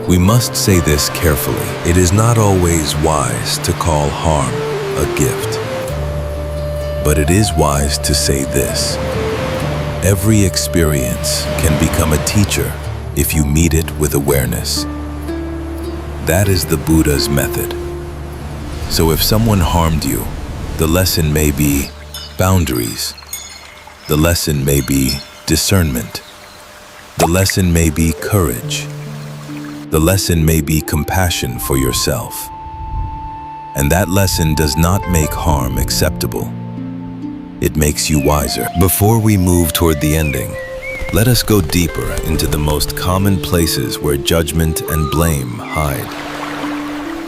S1: We must say this carefully. It is not always wise to call harm a gift. But it is wise to say this. Every experience can become a teacher if you meet it with awareness. That is the Buddha's method. So if someone harmed you, the lesson may be boundaries. The lesson may be discernment. The lesson may be courage. The lesson may be compassion for yourself. And that lesson does not make harm acceptable. It makes you wiser. Before we move toward the ending, let us go deeper into the most common places where judgment and blame hide.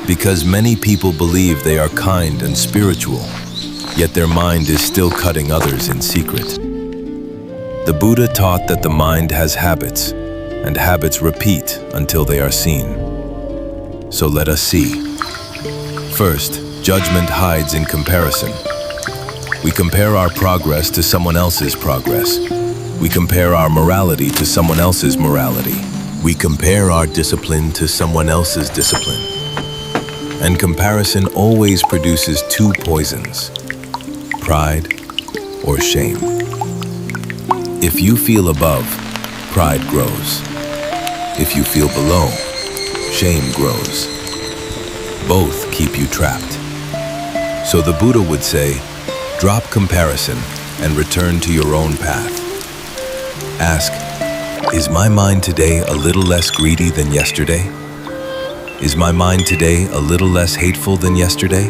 S1: Because many people believe they are kind and spiritual, yet their mind is still cutting others in secret. The Buddha taught that the mind has habits, and habits repeat until they are seen. So let us see. First, judgment hides in comparison. We compare our progress to someone else's progress. We compare our morality to someone else's morality. We compare our discipline to someone else's discipline. And comparison always produces two poisons: pride or shame. If you feel above, pride grows. If you feel below, shame grows. Both keep you trapped. So the Buddha would say, drop comparison and return to your own path. Ask, is my mind today a little less greedy than yesterday? Is my mind today a little less hateful than yesterday?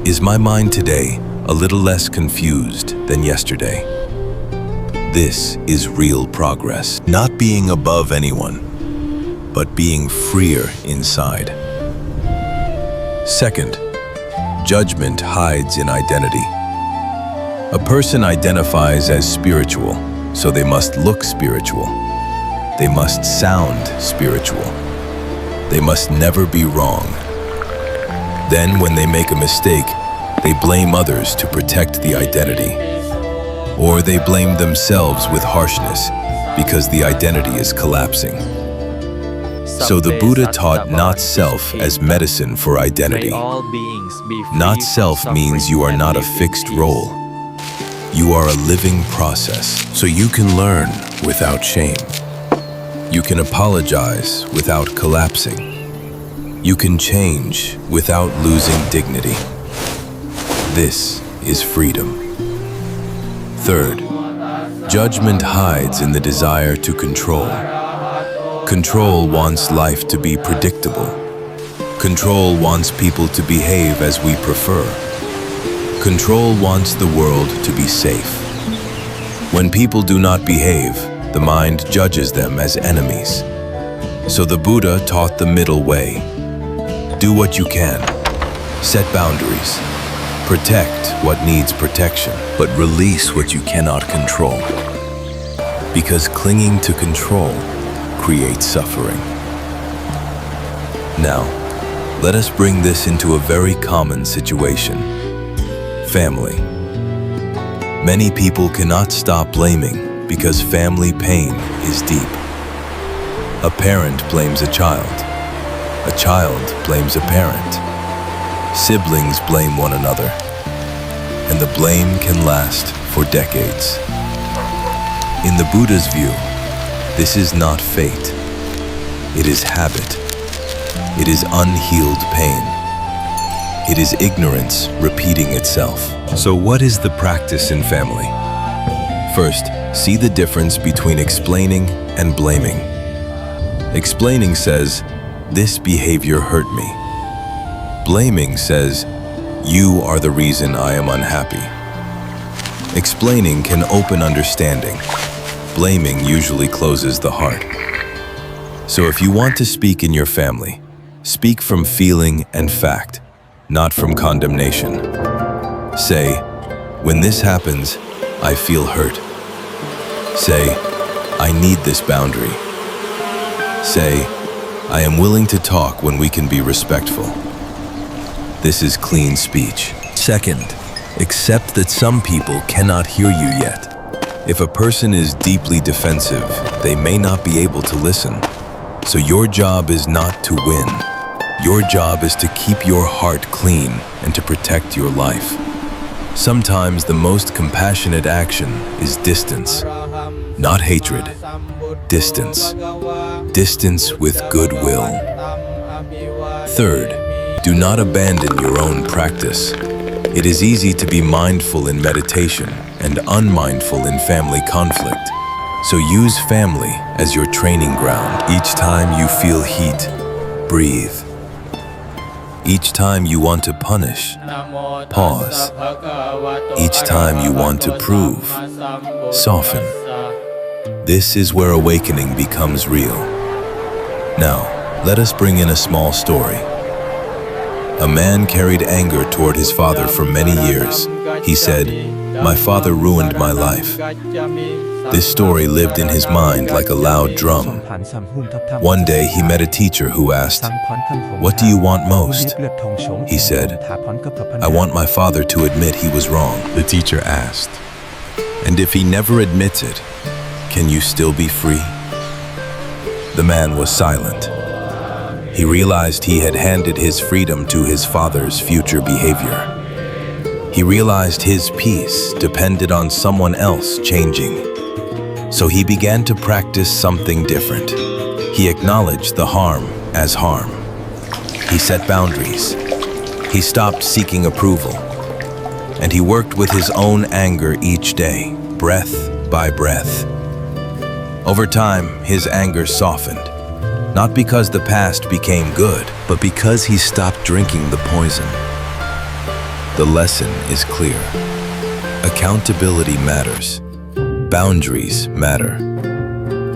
S1: Is my mind today a little less confused than yesterday? This is real progress, not being above anyone, but being freer inside. Second, judgment hides in identity. A person identifies as spiritual, so they must look spiritual. They must sound spiritual. They must never be wrong. Then, when they make a mistake, they blame others to protect the identity. Or they blame themselves with harshness because the identity is collapsing. So the Buddha taught not self as medicine for identity. Not self means you are not a fixed role. You are a living process, so you can learn without shame. You can apologize without collapsing. You can change without losing dignity. This is freedom. Third, judgment hides in the desire to control. Control wants life to be predictable. Control wants people to behave as we prefer. Control wants the world to be safe. When people do not behave, the mind judges them as enemies. So the Buddha taught the middle way. Do what you can. Set boundaries. Protect what needs protection, but release what you cannot control. Because clinging to control creates suffering. Now, let us bring this into a very common situation. Family. Many people cannot stop blaming because family pain is deep. A parent blames a child. A child blames a parent. Siblings blame one another. And the blame can last for decades. In the Buddha's view, this is not fate. It is habit. It is unhealed pain. It is ignorance repeating itself. So what is the practice in family? First, see the difference between explaining and blaming. Explaining says, "This behavior hurt me." Blaming says, "You are the reason I am unhappy." Explaining can open understanding. Blaming usually closes the heart. So if you want to speak in your family, speak from feeling and fact, not from condemnation. Say, "When this happens, I feel hurt." Say, "I need this boundary." Say, "I am willing to talk when we can be respectful." This is clean speech. Second, accept that some people cannot hear you yet. If a person is deeply defensive, they may not be able to listen. So your job is not to win. Your job is to keep your heart clean and to protect your life. Sometimes the most compassionate action is distance, not hatred. Distance. Distance with goodwill. Third, do not abandon your own practice. It is easy to be mindful in meditation and unmindful in family conflict. So use family as your training ground. Each time you feel heat, breathe. Each time you want to punish, pause. Each time you want to prove, soften. This is where awakening becomes real. Now, let us bring in a small story. A man carried anger toward his father for many years. He said, "My father ruined my life." This story lived in his mind like a loud drum. One day he met a teacher who asked, "What do you want most?" He said, "I want my father to admit he was wrong." The teacher asked, "And if he never admits it, can you still be free?" The man was silent. He realized he had handed his freedom to his father's future behavior. He realized his peace depended on someone else changing. So he began to practice something different. He acknowledged the harm as harm. He set boundaries. He stopped seeking approval. And he worked with his own anger each day, breath by breath. Over time, his anger softened. Not because the past became good, but because he stopped drinking the poison. The lesson is clear. Accountability matters. Boundaries matter.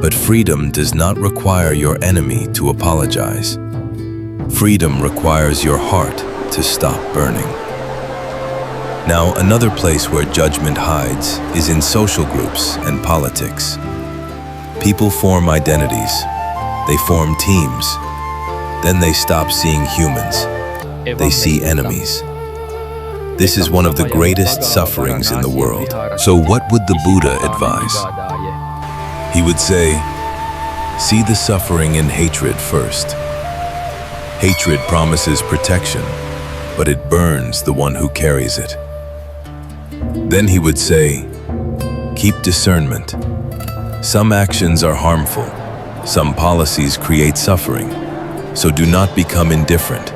S1: But freedom does not require your enemy to apologize. Freedom requires your heart to stop burning. Now, another place where judgment hides is in social groups and politics. People form identities. They form teams. Then they stop seeing humans. They see enemies. This is one of the greatest sufferings in the world. So what would the Buddha advise? He would say, see the suffering in hatred first. Hatred promises protection, but it burns the one who carries it. Then he would say, keep discernment. Some actions are harmful. Some policies create suffering. So do not become indifferent,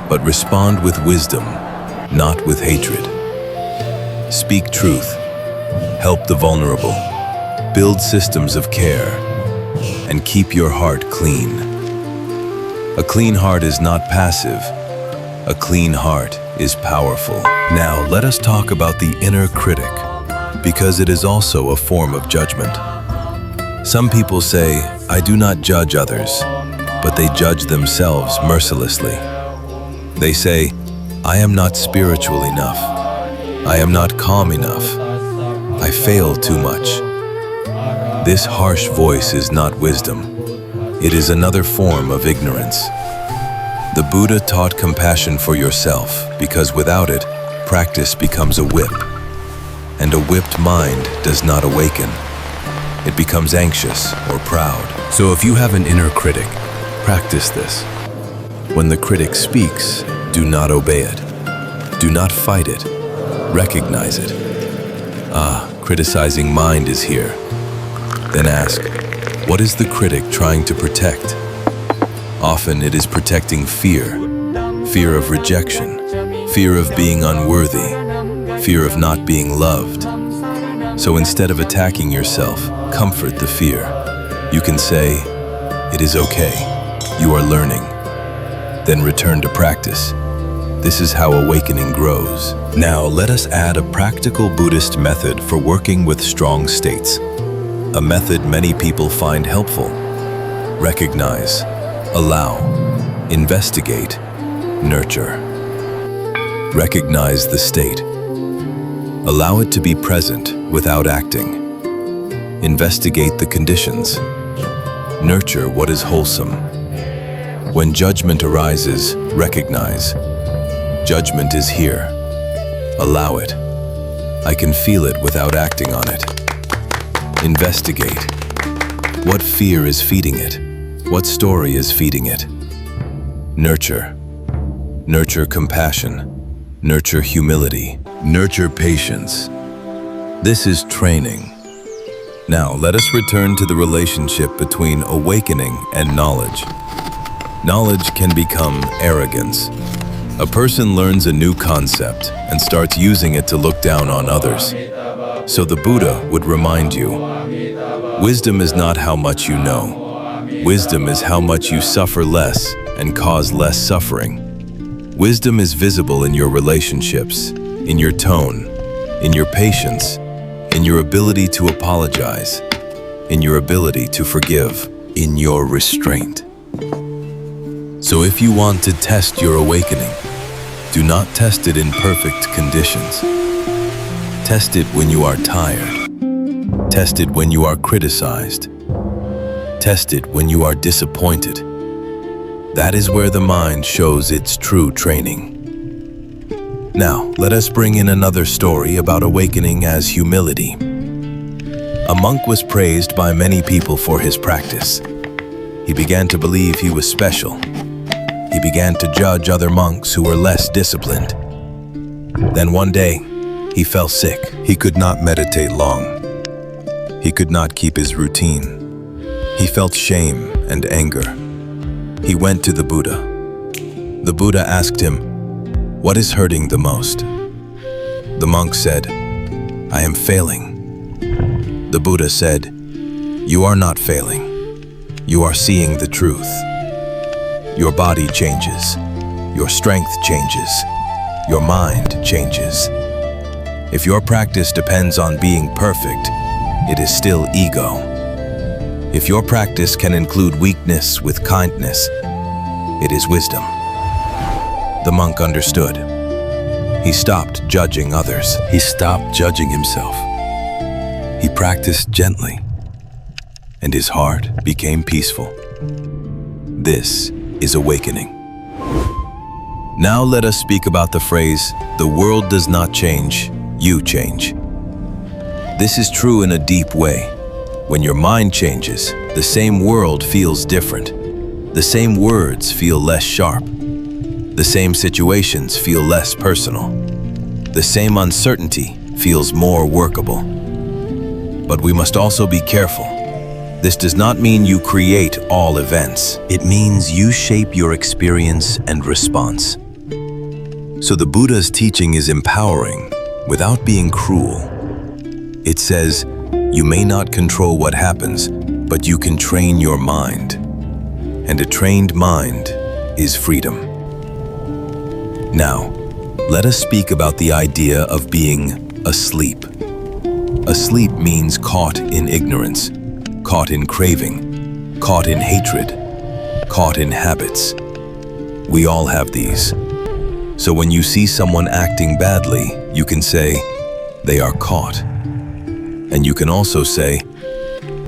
S1: but respond with wisdom, not with hatred. Speak truth. Help the vulnerable. Build systems of care. And keep your heart clean. A clean heart is not passive. A clean heart is powerful. Now let us talk about the inner critic, because it is also a form of judgment. Some people say, I do not judge others, but they judge themselves mercilessly. They say, I am not spiritual enough. I am not calm enough. I fail too much. This harsh voice is not wisdom. It is another form of ignorance. The Buddha taught compassion for yourself because without it, practice becomes a whip. And a whipped mind does not awaken. It becomes anxious or proud. So if you have an inner critic, practice this. When the critic speaks, do not obey it. Do not fight it. Recognize it. Criticizing mind is here. Then ask, what is the critic trying to protect? Often it is protecting fear. Fear of rejection. Fear of being unworthy. Fear of not being loved. So instead of attacking yourself, comfort the fear. You can say, it is okay. You are learning. Then return to practice. This is how awakening grows. Now let us add a practical Buddhist method for working with strong states. A method many people find helpful. Recognize, allow, investigate, nurture. Recognize the state. Allow it to be present without acting. Investigate the conditions. Nurture what is wholesome. When judgment arises, recognize. Judgment is here. Allow it. I can feel it without acting on it. Investigate. What fear is feeding it? What story is feeding it? Nurture. Nurture compassion. Nurture humility. Nurture patience. This is training. Now let us return to the relationship between awakening and knowledge. Knowledge can become arrogance. A person learns a new concept and starts using it to look down on others. So the Buddha would remind you, wisdom is not how much you know. Wisdom is how much you suffer less and cause less suffering. Wisdom is visible in your relationships, in your tone, in your patience, in your ability to apologize, in your ability to forgive, in your restraint. So if you want to test your awakening, do not test it in perfect conditions. Test it when you are tired. Test it when you are criticized. Test it when you are disappointed. That is where the mind shows its true training. Now, let us bring in another story about awakening as humility. A monk was praised by many people for his practice. He began to believe he was special. He began to judge other monks who were less disciplined. Then one day, he fell sick. He could not meditate long. He could not keep his routine. He felt shame and anger. He went to the Buddha. The Buddha asked him, "What is hurting the most?" The monk said, "I am failing." The Buddha said, "You are not failing. You are seeing the truth. Your body changes. Your strength changes. Your mind changes. If your practice depends on being perfect, it is still ego. If your practice can include weakness with kindness, it is wisdom." The monk understood. He stopped judging others. He stopped judging himself. He practiced gently, and his heart became peaceful. This is awakening. Now let us speak about the phrase, "The world does not change, you change." This is true in a deep way. When your mind changes, the same world feels different. The same words feel less sharp. The same situations feel less personal. The same uncertainty feels more workable. But we must also be careful. This does not mean you create all events. It means you shape your experience and response. So the Buddha's teaching is empowering without being cruel. It says, you may not control what happens, but you can train your mind. And a trained mind is freedom. Now, let us speak about the idea of being asleep. Asleep means caught in ignorance, caught in craving, caught in hatred, caught in habits. We all have these. So when you see someone acting badly, you can say, they are caught. And you can also say,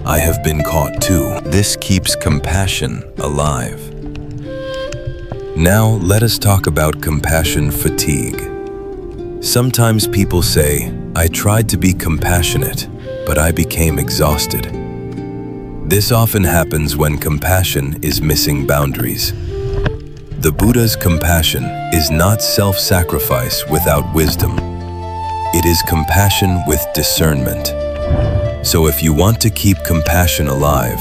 S1: I have been caught too. This keeps compassion alive. Now let us talk about compassion fatigue. Sometimes people say, I tried to be compassionate, but I became exhausted. This often happens when compassion is missing boundaries. The Buddha's compassion is not self-sacrifice without wisdom. It is compassion with discernment. So if you want to keep compassion alive,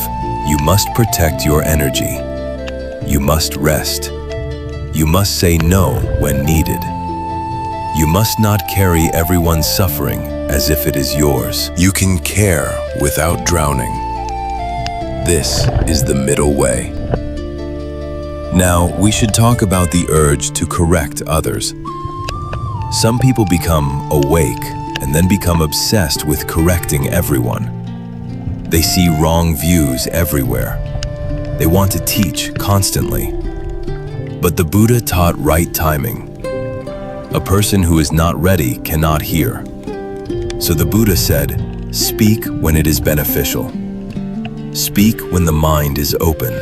S1: you must protect your energy. You must rest. You must say no when needed. You must not carry everyone's suffering as if it is yours. You can care without drowning. This is the middle way. Now, we should talk about the urge to correct others. Some people become awake and then become obsessed with correcting everyone. They see wrong views everywhere. They want to teach constantly. But the Buddha taught right timing. A person who is not ready cannot hear. So the Buddha said, speak when it is beneficial. Speak when the mind is open.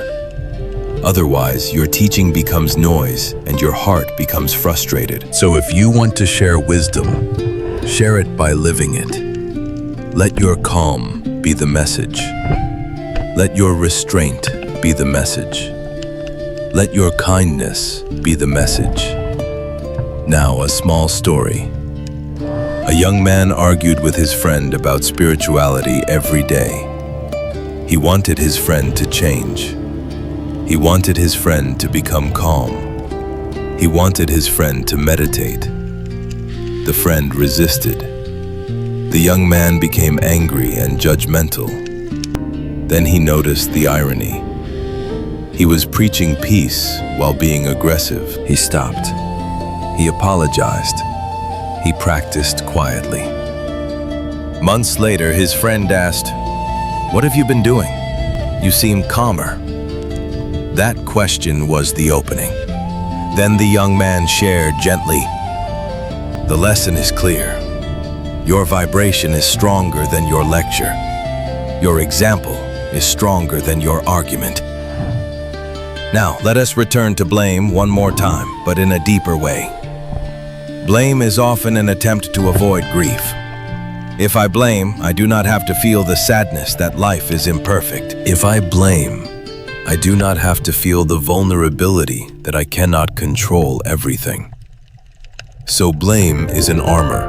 S1: Otherwise, your teaching becomes noise and your heart becomes frustrated. So if you want to share wisdom, share it by living it. Let your calm be the message. Let your restraint be the message. Let your kindness be the message. Now, a small story. A young man argued with his friend about spirituality every day. He wanted his friend to change. He wanted his friend to become calm. He wanted his friend to meditate. The friend resisted. The young man became angry and judgmental. Then he noticed the irony. He was preaching peace while being aggressive. He stopped. He apologized. He practiced quietly. Months later, his friend asked, "What have you been doing? You seem calmer." That question was the opening. Then the young man shared gently, "The lesson is clear. Your vibration is stronger than your lecture. Your example is stronger than your argument." Now, let us return to blame one more time, but in a deeper way. Blame is often an attempt to avoid grief. If I blame, I do not have to feel the sadness that life is imperfect. If I blame, I do not have to feel the vulnerability that I cannot control everything. So blame is an armor,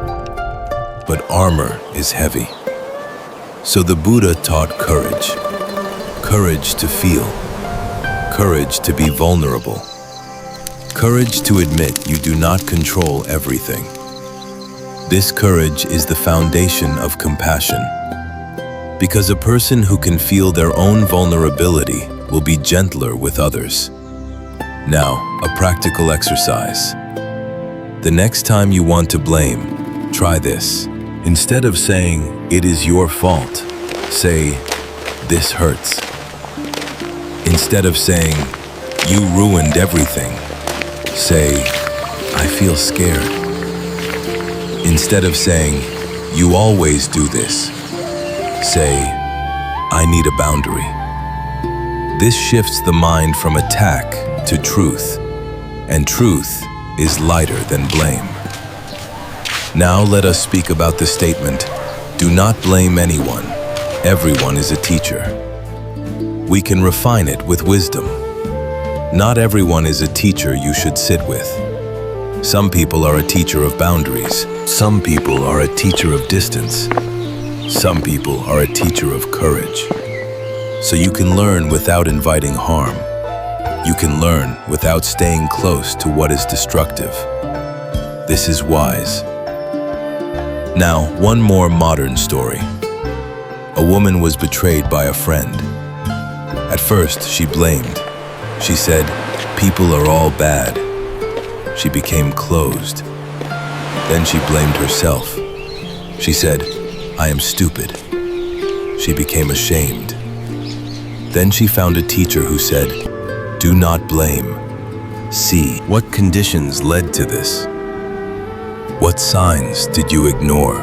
S1: but armor is heavy. So the Buddha taught courage. Courage to feel. Courage to be vulnerable. Courage to admit you do not control everything. This courage is the foundation of compassion. Because a person who can feel their own vulnerability will be gentler with others. Now, a practical exercise. The next time you want to blame, try this. Instead of saying, "It is your fault," say, "This hurts." Instead of saying, "You ruined everything," say, "I feel scared." Instead of saying, "You always do this," say, "I need a boundary." This shifts the mind from attack to truth, and truth is lighter than blame. Now let us speak about the statement, "Do not blame anyone. Everyone is a teacher." We can refine it with wisdom. Not everyone is a teacher you should sit with. Some people are a teacher of boundaries. Some people are a teacher of distance. Some people are a teacher of courage. So you can learn without inviting harm. You can learn without staying close to what is destructive. This is wise. Now, one more modern story. A woman was betrayed by a friend. At first, she blamed. She said, "People are all bad." She became closed. Then she blamed herself. She said, "I am stupid." She became ashamed. Then she found a teacher who said, "Do not blame. See what conditions led to this. What signs did you ignore?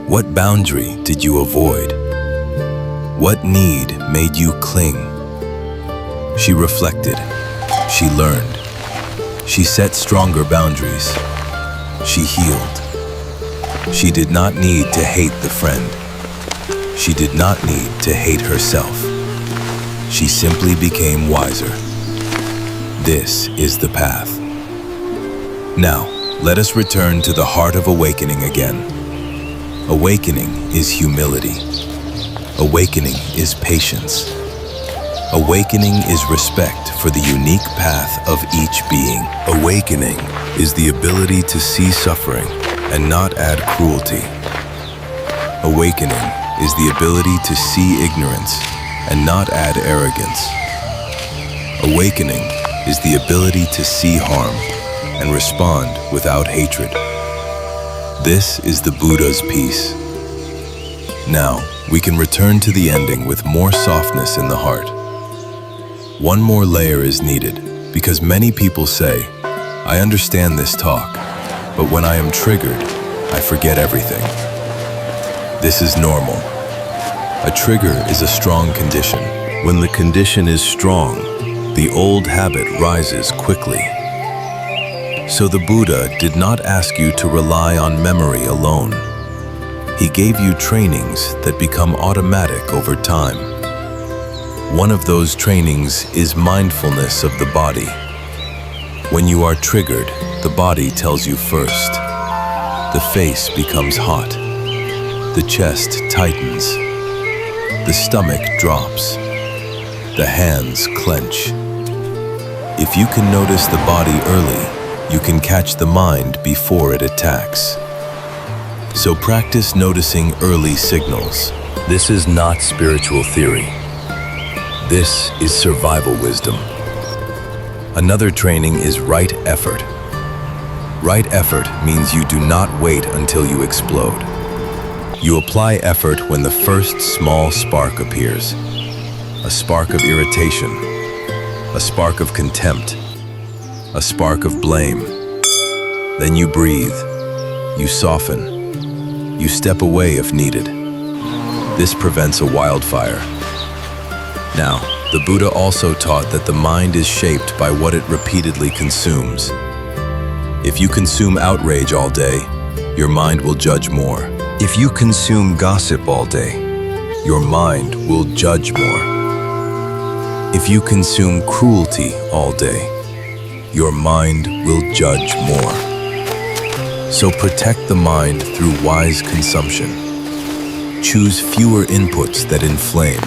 S1: What boundary did you avoid? What need made you cling?" She reflected. She learned. She set stronger boundaries. She healed. She did not need to hate the friend. She did not need to hate herself. She simply became wiser. This is the path. Now, let us return to the heart of awakening again. Awakening is humility. Awakening is patience. Awakening is respect for the unique path of each being. Awakening is the ability to see suffering and not add cruelty. Awakening is the ability to see ignorance and not add arrogance. Awakening is the ability to see harm and respond without hatred. This is the Buddha's peace. Now, we can return to the ending with more softness in the heart. One more layer is needed because many people say, "I understand this talk, but when I am triggered, I forget everything." This is normal. A trigger is a strong condition. When the condition is strong, the old habit rises quickly. So the Buddha did not ask you to rely on memory alone. He gave you trainings that become automatic over time. One of those trainings is mindfulness of the body. When you are triggered, the body tells you first. The face becomes hot. The chest tightens. The stomach drops. The hands clench. If you can notice the body early, you can catch the mind before it attacks. So practice noticing early signals. This is not spiritual theory. This is survival wisdom. Another training is right effort. Right effort means you do not wait until you explode. You apply effort when the first small spark appears. A spark of irritation, a spark of contempt, a spark of blame. Then you breathe, you soften, you step away if needed. This prevents a wildfire. Now, the Buddha also taught that the mind is shaped by what it repeatedly consumes. If you consume outrage all day, your mind will judge more. If you consume gossip all day, your mind will judge more. If you consume cruelty all day, your mind will judge more. So protect the mind through wise consumption. Choose fewer inputs that inflame.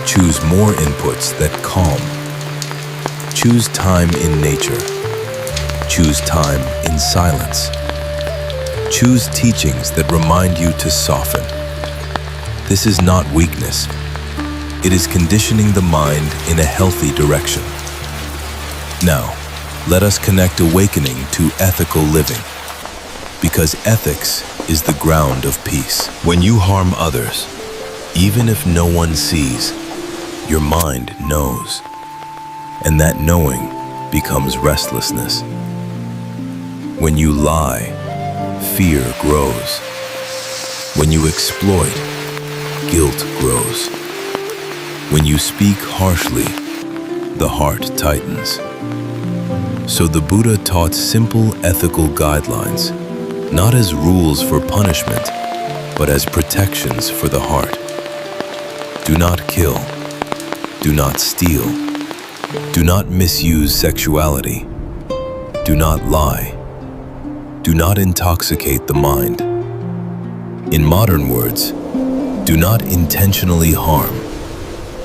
S1: Choose more inputs that calm. Choose time in nature. Choose time in silence. Choose teachings that remind you to soften. This is not weakness. It is conditioning the mind in a healthy direction. Now, let us connect awakening to ethical living, because ethics is the ground of peace. When you harm others, even if no one sees, your mind knows, and that knowing becomes restlessness. When you lie, fear grows. When you exploit, guilt grows. When you speak harshly, the heart tightens. So the Buddha taught simple ethical guidelines, not as rules for punishment, but as protections for the heart. Do not kill. Do not steal. Do not misuse sexuality. Do not lie. Do not intoxicate the mind. In modern words, do not intentionally harm.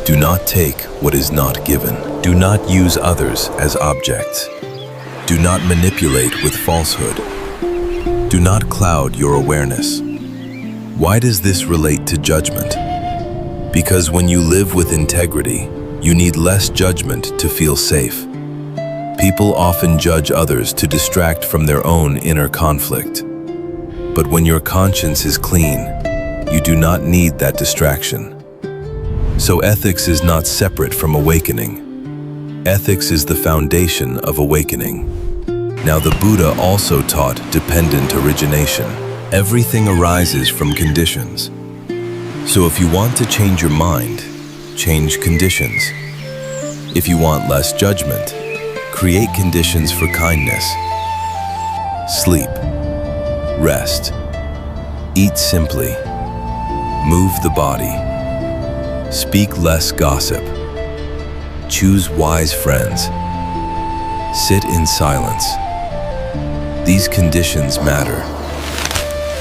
S1: Do not take what is not given. Do not use others as objects. Do not manipulate with falsehood. Do not cloud your awareness. Why does this relate to judgment? Because when you live with integrity, you need less judgment to feel safe. People often judge others to distract from their own inner conflict. But when your conscience is clean, you do not need that distraction. So ethics is not separate from awakening. Ethics is the foundation of awakening. Now the Buddha also taught dependent origination. Everything arises from conditions. So if you want to change your mind, change conditions. If you want less judgment, create conditions for kindness. Sleep, rest, eat simply, move the body, speak less gossip, choose wise friends, sit in silence. These conditions matter.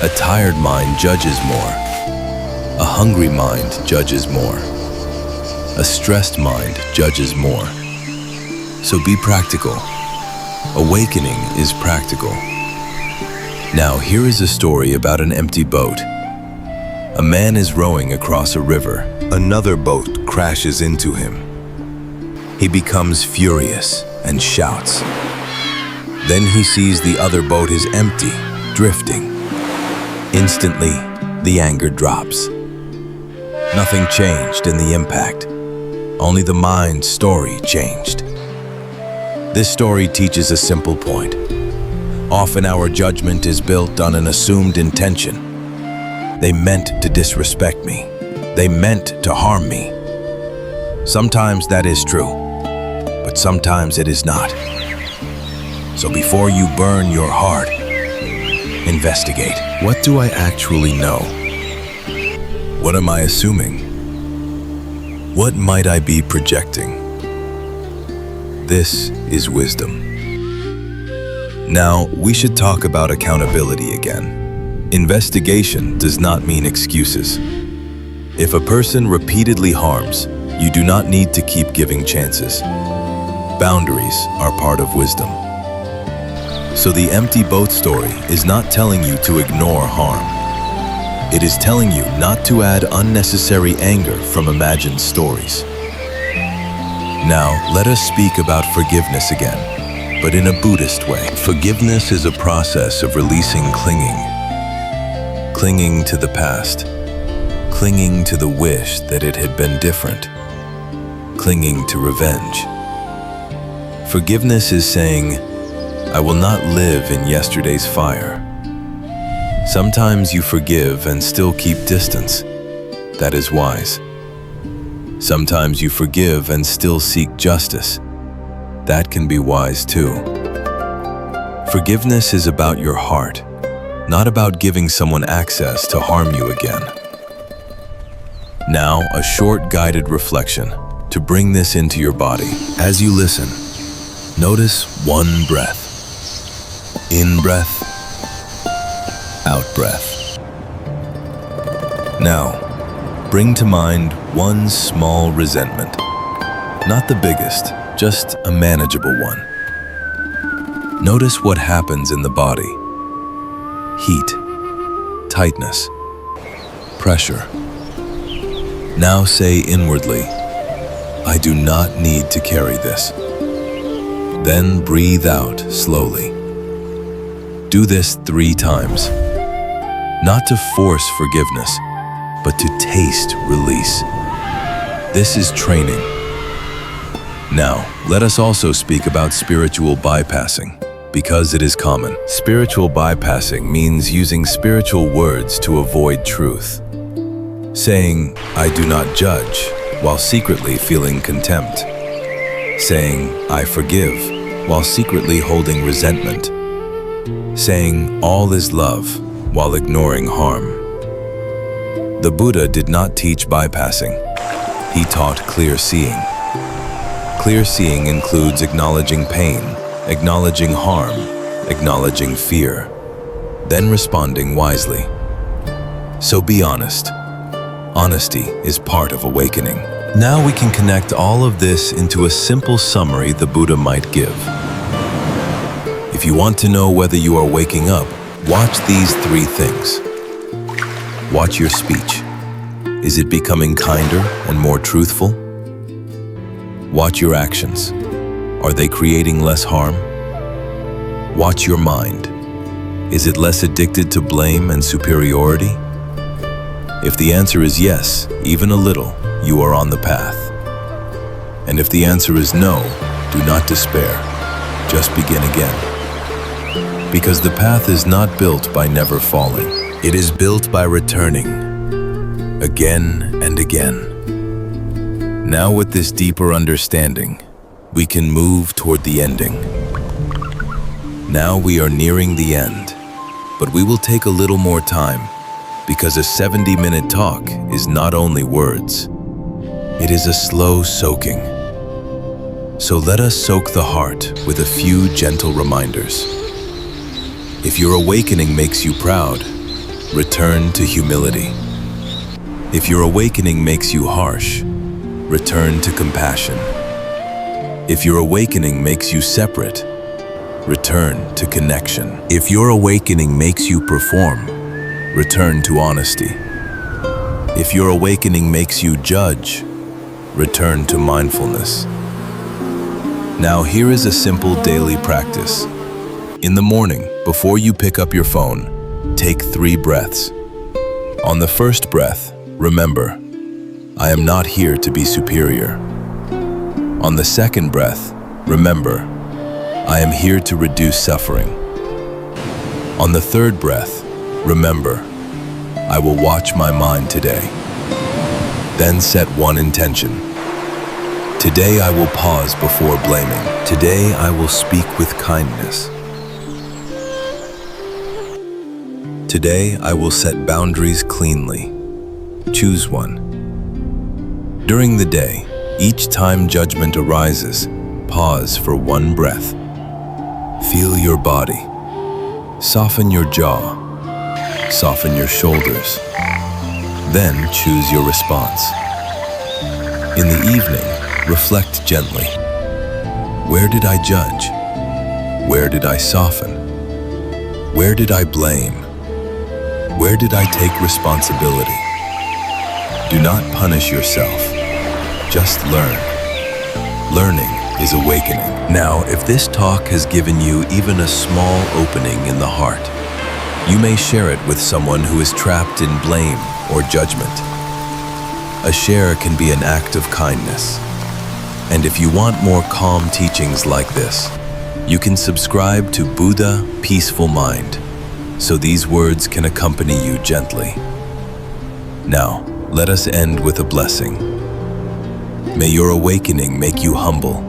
S1: A tired mind judges more. A hungry mind judges more. A stressed mind judges more. So be practical. Awakening is practical. Now here is a story about an empty boat. A man is rowing across a river. Another boat crashes into him. He becomes furious and shouts. Then he sees the other boat is empty, drifting. Instantly, the anger drops. Nothing changed in the impact. Only the mind's story changed. This story teaches a simple point. Often our judgment is built on an assumed intention. They meant to disrespect me. They meant to harm me. Sometimes that is true, but sometimes it is not. So before you burn your heart, investigate. What do I actually know? What am I assuming? What might I be projecting? This is wisdom. Now, we should talk about accountability again. Investigation does not mean excuses. If a person repeatedly harms, you do not need to keep giving chances. Boundaries are part of wisdom. So the empty boat story is not telling you to ignore harm. It is telling you not to add unnecessary anger from imagined stories. Now, let us speak about forgiveness again, but in a Buddhist way. Forgiveness is a process of releasing clinging. Clinging to the past. Clinging to the wish that it had been different. Clinging to revenge. Forgiveness is saying, I will not live in yesterday's fire. Sometimes you forgive and still keep distance. That is wise. Sometimes you forgive and still seek justice. That can be wise too. Forgiveness is about your heart, not about giving someone access to harm you again. Now, a short guided reflection to bring this into your body. As you listen, notice one breath. In breath, out breath. Now, bring to mind one small resentment. Not the biggest, just a manageable one. Notice what happens in the body. Heat, tightness, pressure. Now say inwardly, I do not need to carry this. Then breathe out slowly. Do this 3 times. Not to force forgiveness, but to taste release. This is training. Now, let us also speak about spiritual bypassing, because it is common. Spiritual bypassing means using spiritual words to avoid truth. Saying, I do not judge, while secretly feeling contempt. Saying, I forgive, while secretly holding resentment. Saying, all is love, while ignoring harm. The Buddha did not teach bypassing. He taught clear seeing. Clear seeing includes acknowledging pain, acknowledging harm, acknowledging fear, then responding wisely. So be honest. Honesty is part of awakening. Now we can connect all of this into a simple summary the Buddha might give. If you want to know whether you are waking up, watch these 3 things. Watch your speech. Is it becoming kinder and more truthful? Watch your actions. Are they creating less harm? Watch your mind. Is it less addicted to blame and superiority? If the answer is yes, even a little, you are on the path. And if the answer is no, do not despair. Just begin again. Because the path is not built by never falling. It is built by returning, again and again. Now with this deeper understanding, we can move toward the ending. Now we are nearing the end, but we will take a little more time, because a 70-minute talk is not only words, it is a slow soaking. So let us soak the heart with a few gentle reminders. If your awakening makes you proud, return to humility. If your awakening makes you harsh, return to compassion. If your awakening makes you separate, return to connection. If your awakening makes you perform, return to honesty. If your awakening makes you judge, return to mindfulness. Now here is a simple daily practice. In the morning, before you pick up your phone, take 3 breaths. On the first breath, remember, I am not here to be superior. On the second breath, remember, I am here to reduce suffering. On the third breath, remember, I will watch my mind today. Then set one intention. Today I will pause before blaming. Today I will speak with kindness. Today I will set boundaries cleanly. Choose one. During the day, each time judgment arises, pause for 1 breath. Feel your body. Soften your jaw. Soften your shoulders. Then choose your response. In the evening, reflect gently. Where did I judge? Where did I soften? Where did I blame? Where did I take responsibility? Do not punish yourself. Just learn. Learning is awakening. Now, if this talk has given you even a small opening in the heart, you may share it with someone who is trapped in blame or judgment. A share can be an act of kindness. And if you want more calm teachings like this, you can subscribe to Buddha Peaceful Mind, so these words can accompany you gently. Now, let us end with a blessing. May your awakening make you humble.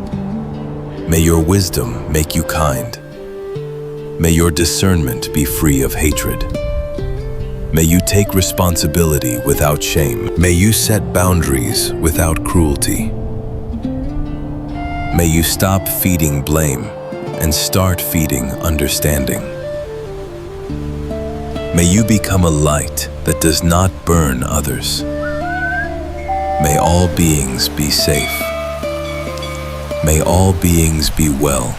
S1: May your wisdom make you kind. May your discernment be free of hatred. May you take responsibility without shame. May you set boundaries without cruelty. May you stop feeding blame and start feeding understanding. May you become a light that does not burn others. May all beings be safe. May all beings be well.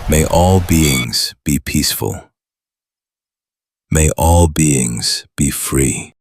S1: May all beings be peaceful. May all beings be free.